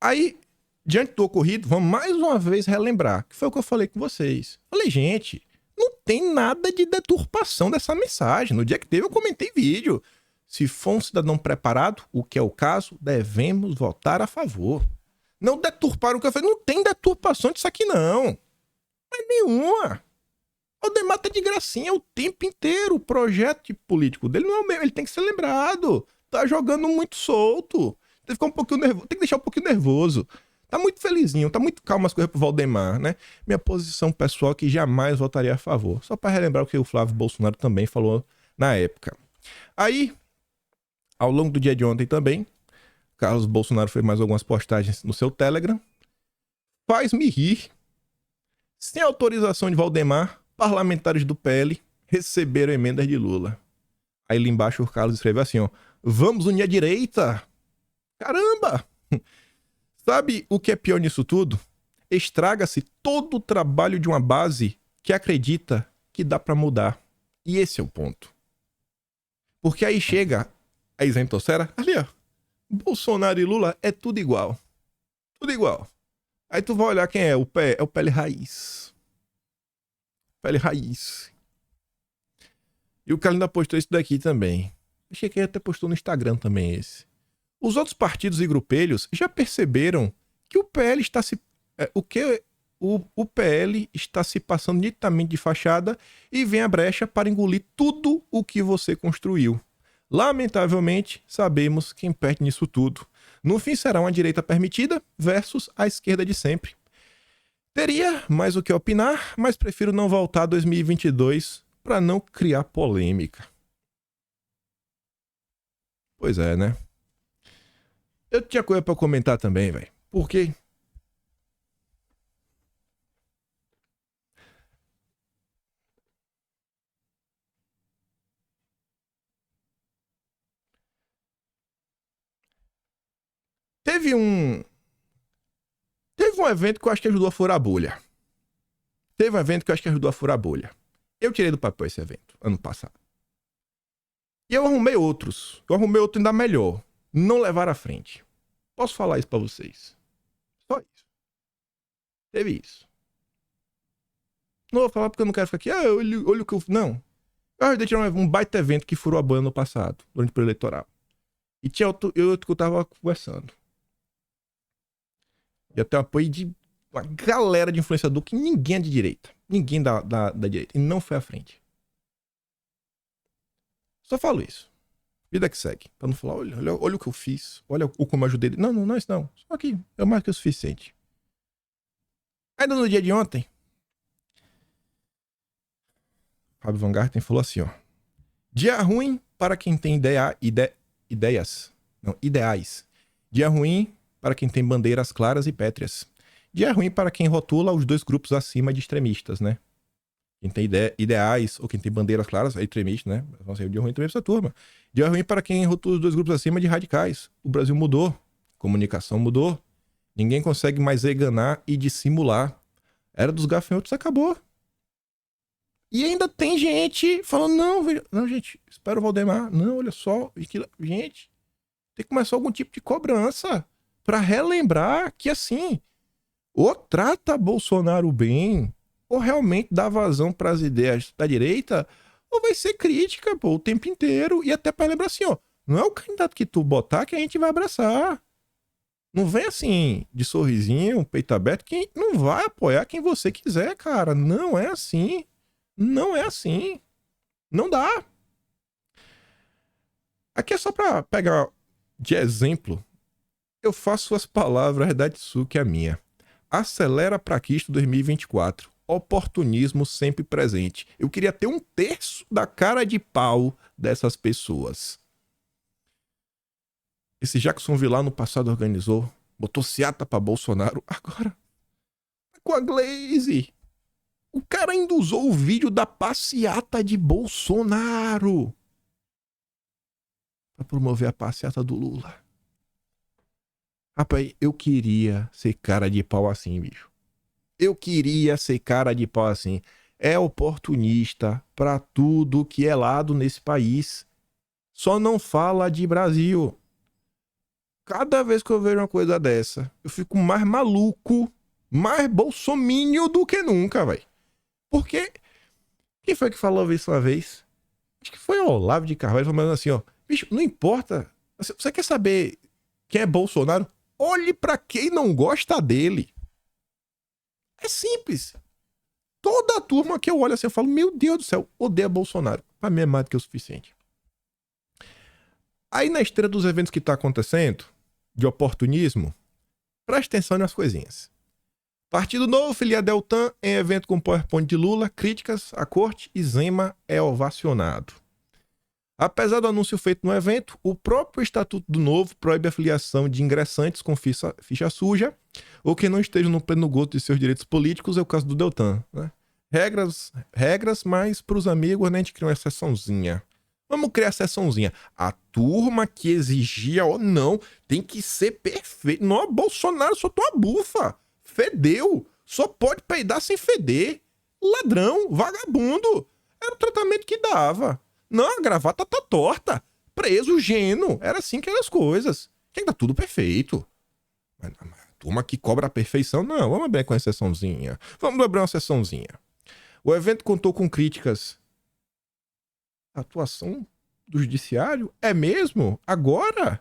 Aí, diante do ocorrido, vamos mais uma vez relembrar, que foi o que eu falei com vocês. Falei, gente, não tem nada de deturpação dessa mensagem. No dia que teve, eu comentei vídeo. Se for um cidadão preparado, o que é o caso, devemos votar a favor. Não deturparam o que eu falei. Não tem deturpação disso aqui, não. Mas nenhuma. O Valdemar tá de gracinha o tempo inteiro. O projeto político dele não é o mesmo. Ele tem que ser lembrado. Tá jogando muito solto. Tem que ficar um pouquinho nervoso. Tem que deixar um pouquinho nervoso. Tá muito felizinho, tá muito calmo as coisas pro Valdemar, né? Minha posição pessoal é que jamais votaria a favor. Só para relembrar o que o Flávio Bolsonaro também falou na época. Aí, ao longo do dia de ontem também, Carlos Bolsonaro fez mais algumas postagens no seu Telegram. Faz-me rir. Sem autorização de Valdemar, parlamentares do PL receberam emendas de Lula. Aí lá embaixo o Carlos escreveu assim, ó. Vamos unir a direita. Caramba! Sabe o que é pior nisso tudo? Estraga-se todo o trabalho de uma base que acredita que dá pra mudar. E esse é o ponto. Porque aí chega a isentosfera, ali ó, Bolsonaro e Lula é tudo igual. Tudo igual. Aí tu vai olhar quem é o PL Raiz. PL Raiz. E o cara ainda postou isso daqui também. Achei que ele até postou no Instagram também esse. Os outros partidos e grupelhos já perceberam que o PL está se... O PL está se passando nitidamente de fachada e vem a brecha para engolir tudo o que você construiu. Lamentavelmente, sabemos quem perde nisso tudo. No fim, será uma direita permitida versus a esquerda de sempre. Teria mais o que opinar, mas prefiro não voltar a 2022 para não criar polêmica. Pois é, né? Eu tinha coisa pra comentar também, velho. Por quê? Teve um evento que eu acho que ajudou a furar a bolha. Eu tirei do papel esse evento, ano passado. E eu arrumei outros. Eu arrumei outro ainda melhor. Não levar à frente. Posso falar isso pra vocês? Só isso. Teve isso. Não vou falar porque eu não quero ficar aqui. Olha o que eu... Não. Eu ajudei a tirar um baita evento que furou a banda no passado, durante o período eleitoral. E tinha outro que eu tava conversando. E até o apoio de uma galera de influenciador que ninguém é de direita. Ninguém da direita. E não foi à frente. Só falo isso. Vida que segue. Pra não falar, olha o que eu fiz. Olha como eu ajudei. Não é isso não. Só que é mais que o suficiente. Ainda no dia de ontem, Fábio Van Garten falou assim, ó. Dia ruim para quem tem ideias. Não, ideais. Dia ruim para quem tem bandeiras claras e pétreas. Dia ruim para quem rotula os dois grupos acima de extremistas, né? Quem tem ideais ou quem tem bandeiras claras é extremista, né? Vão ser o dia ruim também pra essa turma. Dia ruim para quem rotula os dois grupos acima de radicais. O Brasil mudou. Comunicação mudou. Ninguém consegue mais enganar e dissimular. Era dos gafanhotos, acabou. E ainda tem gente falando, não, gente, espera o Valdemar. Não, olha só. Gente, tem que começar algum tipo de cobrança pra relembrar que, assim, ou trata Bolsonaro bem, ou realmente dá vazão pras ideias da direita, ou vai ser crítica, pô, o tempo inteiro. E até pra lembrar assim, ó, não é o candidato que tu botar que a gente vai abraçar. Não vem assim, de sorrisinho, peito aberto, que não vai apoiar quem você quiser, cara. Não é assim. Não é assim. Não dá. Aqui é só pra pegar de exemplo. Eu faço suas palavras da Tsuki a minha. Acelera Praquisto 2024. Oportunismo sempre presente. Eu queria ter 1/3 da cara de pau dessas pessoas. Esse Jackson Villar no passado organizou, botou seata pra Bolsonaro. Agora, com a Glaze. O cara ainda usou o vídeo da passeata de Bolsonaro pra promover a passeata do Lula. Rapaz, eu queria ser cara de pau assim, bicho. Eu queria ser cara de pau assim. É oportunista pra tudo que é lado nesse país. Só não fala de Brasil. Cada vez que eu vejo uma coisa dessa, eu fico mais maluco, mais bolsomínio do que nunca, velho. Porque Quem foi que falou isso uma vez? Acho que foi o Olavo de Carvalho falando assim, ó. Bicho, não importa. Você quer saber quem é Bolsonaro? Olhe pra quem não gosta dele. É simples. Toda a turma que eu olho assim, eu falo, meu Deus do céu, odeia Bolsonaro. Pra mim é mais do que o suficiente. Aí na esteira dos eventos que tá acontecendo, de oportunismo, preste atenção nas coisinhas. Partido Novo filia Deltan em evento com PowerPoint de Lula, críticas à corte e Zema é ovacionado. Apesar do anúncio feito no evento, o próprio Estatuto do Novo proíbe a filiação de ingressantes com ficha suja ou que não estejam no pleno gozo de seus direitos políticos, é o caso do Deltan. Né? Regras, mas para os amigos, né, a gente cria uma exceçãozinha. Vamos criar a exceçãozinha. A turma que exigia, não, tem que ser perfeito. Não, Bolsonaro só toma bufa. Fedeu. Só pode peidar sem feder. Ladrão, vagabundo. Era o tratamento que dava. Não, a gravata tá torta. Preso, geno. Era assim que eram as coisas. Tinha que dar tudo perfeito. Mas a turma que cobra a perfeição, não. Vamos abrir com uma exceçãozinha. Vamos abrir uma exceçãozinha. O evento contou com críticas. A atuação do judiciário? É mesmo? Agora?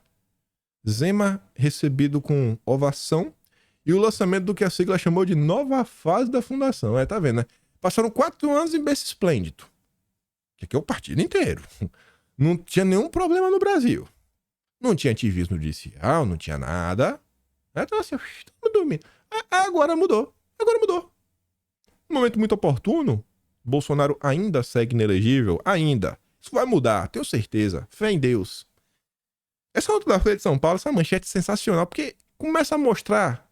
Zema recebido com ovação e o lançamento do que a sigla chamou de nova fase da fundação. Tá vendo, né? Passaram 4 anos em berço esplêndido. Que aqui é o partido inteiro. Não tinha nenhum problema no Brasil. Não tinha ativismo judicial, não tinha nada. Então assim, estamos dormindo. Agora mudou. Momento muito oportuno. Bolsonaro ainda segue inelegível? Ainda. Isso vai mudar, tenho certeza. Fé em Deus. Essa outra da Folha de São Paulo, essa manchete é sensacional, porque começa a mostrar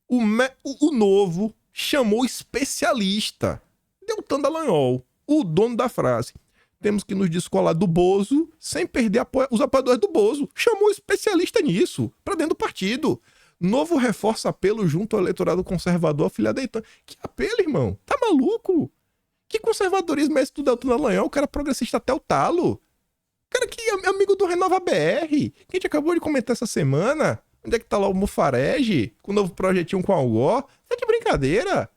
o Novo chamou especialista. Deltan Dallagnol, o dono da frase. Temos que nos descolar do Bozo sem perder os apoiadores do Bozo. Chamou especialista nisso, pra dentro do partido. Novo reforça apelo junto ao eleitorado conservador afiliado a Deltan. Que apelo, irmão? Tá maluco? Que conservadorismo é esse do Deltan Dallagnol? O cara progressista até o talo. O cara que é amigo do Renova BR. Que a gente acabou de comentar essa semana. Onde é que tá lá o Mufarege? Com o novo projetinho com a Algó. Tá de brincadeira.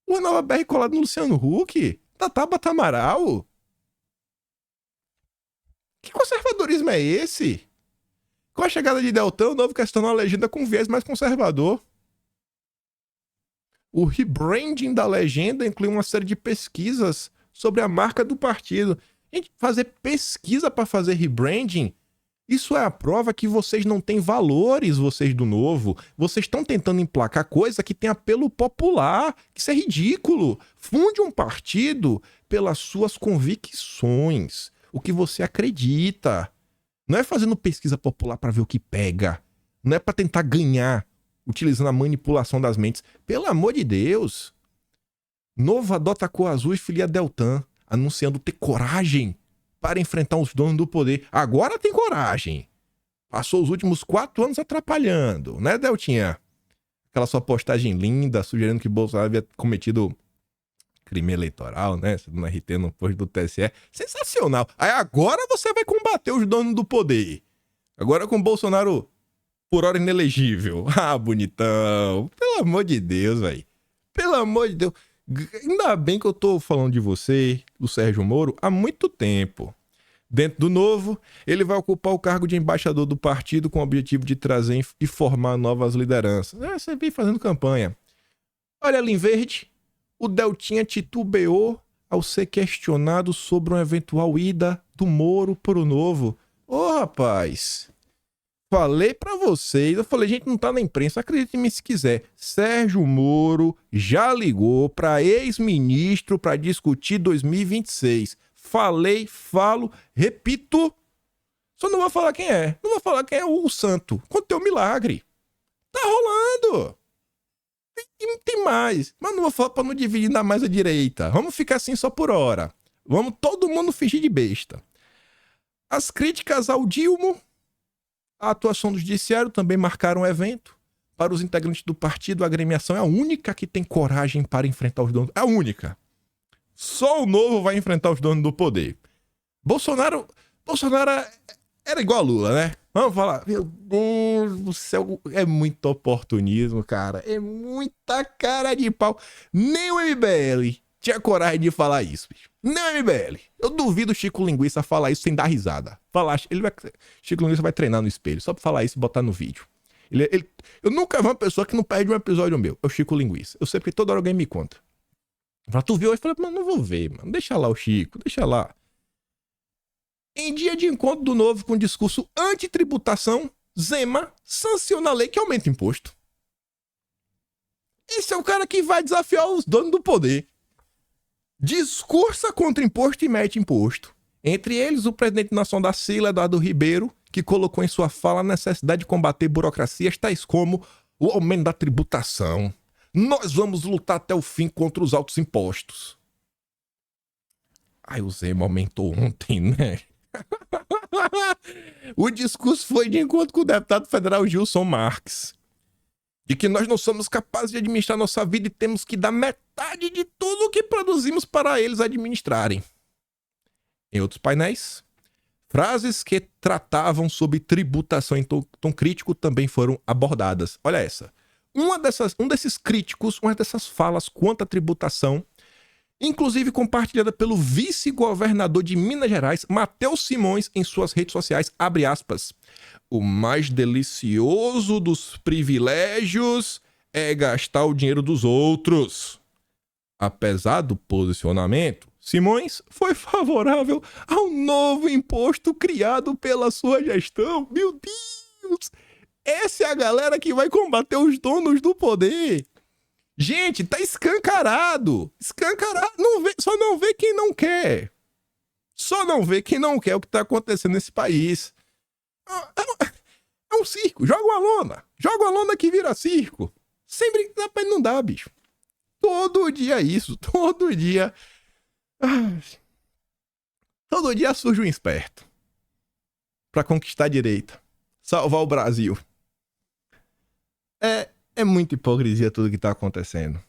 O Renova BR colado no Luciano Huck. Tabata Amaral. Que conservadorismo é esse? Com a chegada de Deltan, o Novo questionou a legenda com viés mais conservador. O rebranding da legenda inclui uma série de pesquisas sobre a marca do partido. Gente, fazer pesquisa para fazer rebranding, isso é a prova que vocês não têm valores, vocês do Novo. Vocês estão tentando emplacar coisa que tem apelo popular. Isso é ridículo. Funde um partido pelas suas convicções, o que você acredita. Não é fazendo pesquisa popular para ver o que pega. Não é para tentar ganhar utilizando a manipulação das mentes. Pelo amor de Deus. Novo adota cor azul e filia Deltan, anunciando ter coragem para enfrentar os donos do poder. Agora tem coragem. Passou os últimos 4 anos atrapalhando, né, Deltinha? Aquela sua postagem linda, sugerindo que Bolsonaro havia cometido crime eleitoral, né? No RT no posto do TSE. Sensacional. Aí agora você vai combater os donos do poder. Agora com Bolsonaro por hora inelegível. Ah, bonitão. Pelo amor de Deus, velho. Pelo amor de Deus. Ainda bem que eu tô falando de você, do Sérgio Moro, há muito tempo. Dentro do Novo, ele vai ocupar o cargo de embaixador do partido com o objetivo de trazer e formar novas lideranças. Você vem fazendo campanha. Olha ali em verde, o Deltinha titubeou ao ser questionado sobre uma eventual ida do Moro pro Novo. Ô, rapaz, falei pra vocês, eu falei, gente, não tá na imprensa, acredite em mim se quiser. Sérgio Moro já ligou pra ex-ministro pra discutir 2026. Falei, falo, repito. Só não vou falar quem é. Não vou falar quem é o santo. Contei o milagre. Tá rolando. Tem mais. Mas não vou falar pra não dividir ainda mais a direita. Vamos ficar assim só por hora. Vamos todo mundo fingir de besta. As críticas ao Dilma, a atuação do judiciário também marcaram o evento. Para os integrantes do partido, a agremiação é a única que tem coragem para enfrentar os donos. É a única. Só o Novo vai enfrentar os donos do poder. Bolsonaro era igual a Lula, né? Vamos falar. Meu Deus do céu, é muito oportunismo, cara. É muita cara de pau. Nem o MBL tinha coragem de falar isso, bicho. Não, MBL. Eu duvido o Chico Linguiça falar isso sem dar risada. Chico Linguiça vai treinar no espelho, só pra falar isso e botar no vídeo. Eu nunca vi uma pessoa que não perde um episódio meu. É o Chico Linguiça. Eu sei porque toda hora alguém me conta. Fala, tu viu? Eu falei, mano, não vou ver, mano. Deixa lá o Chico, deixa lá. Em dia de encontro do Novo com discurso anti-tributação, Zema sanciona a lei que aumenta imposto. Esse é o cara que vai desafiar os donos do poder. Discursa contra imposto e mete imposto. Entre eles, o presidente nacional da Sila, Eduardo Ribeiro, que colocou em sua fala a necessidade de combater burocracias tais como o aumento da tributação. Nós vamos lutar até o fim contra os altos impostos. Ai, o Zema aumentou ontem, né? O discurso foi de encontro com o deputado federal Gilson Marques. De que nós não somos capazes de administrar nossa vida e temos que dar metade de tudo o que produzimos para eles administrarem. Em outros painéis, frases que tratavam sobre tributação em tom crítico também foram abordadas. Olha essa. Um desses críticos, uma dessas falas quanto à tributação, inclusive compartilhada pelo vice-governador de Minas Gerais, Matheus Simões, em suas redes sociais, abre aspas, o mais delicioso dos privilégios é gastar o dinheiro dos outros. Apesar do posicionamento, Simões foi favorável ao novo imposto criado pela sua gestão. Meu Deus! Essa é a galera que vai combater os donos do poder. Gente, tá escancarado. Escancarado. Só não vê quem não quer. Só não vê quem não quer o que tá acontecendo nesse país. É um circo. Joga uma lona. Joga uma lona que vira circo. Sempre não dá, bicho. Todo dia isso. Todo dia. Todo dia surge um esperto. Pra conquistar a direita. Salvar o Brasil. É muita hipocrisia tudo que tá acontecendo.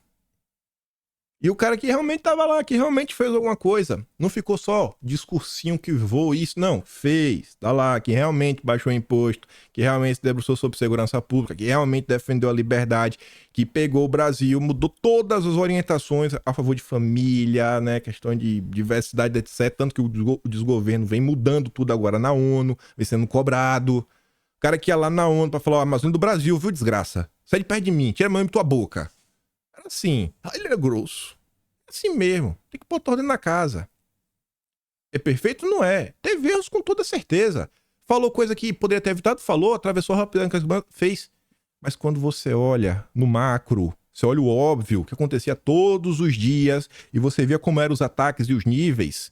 E o cara que realmente tava lá, que realmente fez alguma coisa, não ficou só discursinho que voa isso, não, fez, tá lá, que realmente baixou o imposto, que realmente se debruçou sobre segurança pública, que realmente defendeu a liberdade, que pegou o Brasil, mudou todas as orientações a favor de família, né, questão de diversidade, etc, tanto que o desgoverno vem mudando tudo agora na ONU, vem sendo cobrado. O cara que ia lá na ONU pra falar, a Amazônia do Brasil, viu, desgraça? Sai de perto de mim, tira a mão da tua boca. Era assim, ele era grosso. Assim mesmo, tem que botar ordem na casa. É perfeito? Não é. Teve erros com toda certeza. Falou coisa que poderia ter evitado, falou, atravessou rapidamente, fez. Mas quando você olha no macro, você olha o óbvio, que acontecia todos os dias, e você via como eram os ataques e os níveis,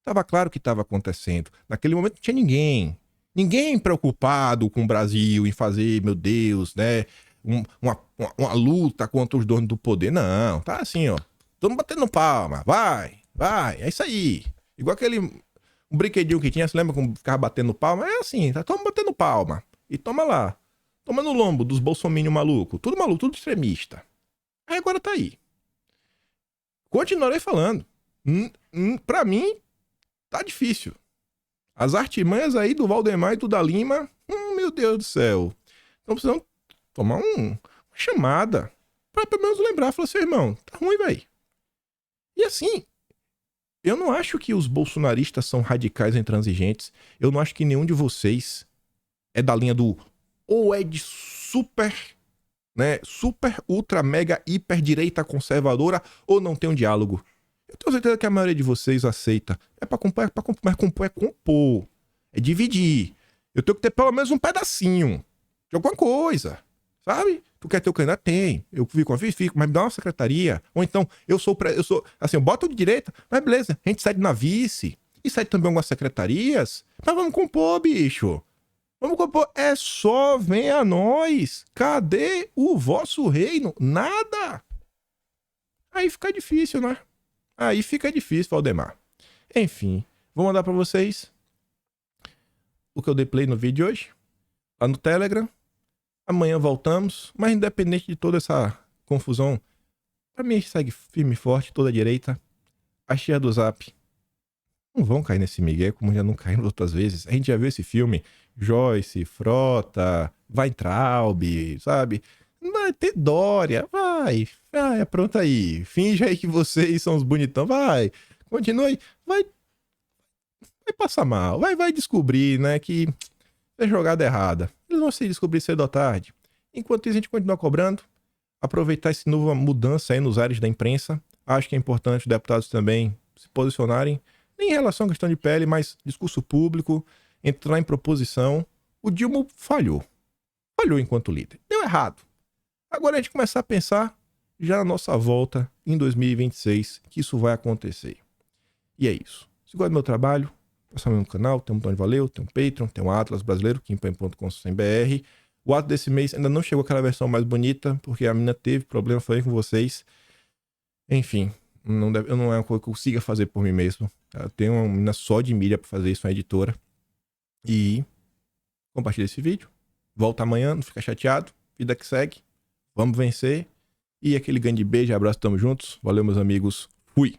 estava claro que estava acontecendo. Naquele momento não tinha ninguém. Ninguém preocupado com o Brasil em fazer, meu Deus, né, uma luta contra os donos do poder. Não, tá assim, ó. Todo mundo batendo palma. Vai. É isso aí. Igual aquele um brinquedinho que tinha, você lembra como ficava batendo palma? É assim, tá todo mundo batendo palma. E toma lá. Toma no lombo dos bolsominions maluco. Tudo maluco, tudo extremista. Aí agora tá aí. Continuarei falando. Pra mim, tá difícil. As artimanhas aí do Valdemar e do da Lima, meu Deus do céu. Então precisamos tomar uma chamada pra pelo menos lembrar. Falar assim, irmão, tá ruim, velho. E assim, eu não acho que os bolsonaristas são radicais e intransigentes. Eu não acho que nenhum de vocês é da linha do ou é de super, né, super, ultra, mega, hiper direita conservadora ou não tem um diálogo. Eu tenho certeza que a maioria de vocês aceita. É pra compor, mas compor é compor. É dividir. Eu tenho que ter pelo menos um pedacinho de alguma coisa, sabe? Tu quer ter o candidato? Tem. Eu fico, mas me dá uma secretaria. Ou então, eu sou, assim, eu boto de direita, mas beleza, a gente sai na vice. E sai também algumas secretarias. Mas vamos compor, bicho. Vamos compor. É só, vem a nós. Cadê o vosso reino? Nada. Aí fica difícil, né? Aí fica difícil, Valdemar. Enfim, vou mandar pra vocês o que eu dei play no vídeo de hoje. Lá no Telegram. Amanhã voltamos. Mas independente de toda essa confusão, pra mim segue firme e forte, toda a direita. A tia do Zap não vão cair nesse migué como já não caíram outras vezes. A gente já viu esse filme. Joyce, Frota, Weintraub, sabe? Vai ter Dória, vai, apronta aí. Finge aí que vocês são os bonitão, vai. Continue. Vai passar mal. Vai descobrir, né, que é jogada errada. Eles vão se descobrir cedo ou tarde. Enquanto isso, a gente continua cobrando. Aproveitar essa nova mudança aí nos ares da imprensa. Acho que é importante os deputados também se posicionarem, nem em relação à questão de pele, mas discurso público, entrar em proposição. O Dilma falhou. Falhou enquanto líder. Deu errado. Agora a gente começar a pensar já na nossa volta em 2026, que isso vai acontecer. E é isso. Se gosta do meu trabalho, passa no meu canal, tem um botão de valeu, tem um Patreon, tem um Atlas brasileiro, kimpen.com.br. O ato desse mês ainda não chegou aquela versão mais bonita, porque a mina teve problema, falei com vocês. Enfim, não é uma coisa que eu consiga fazer por mim mesmo. Eu tenho uma mina só de mídia pra fazer isso, uma editora. E compartilha esse vídeo. Volta amanhã, não fica chateado. Vida que segue. Vamos vencer. E aquele grande beijo, abraço, tamo juntos. Valeu, meus amigos. Fui.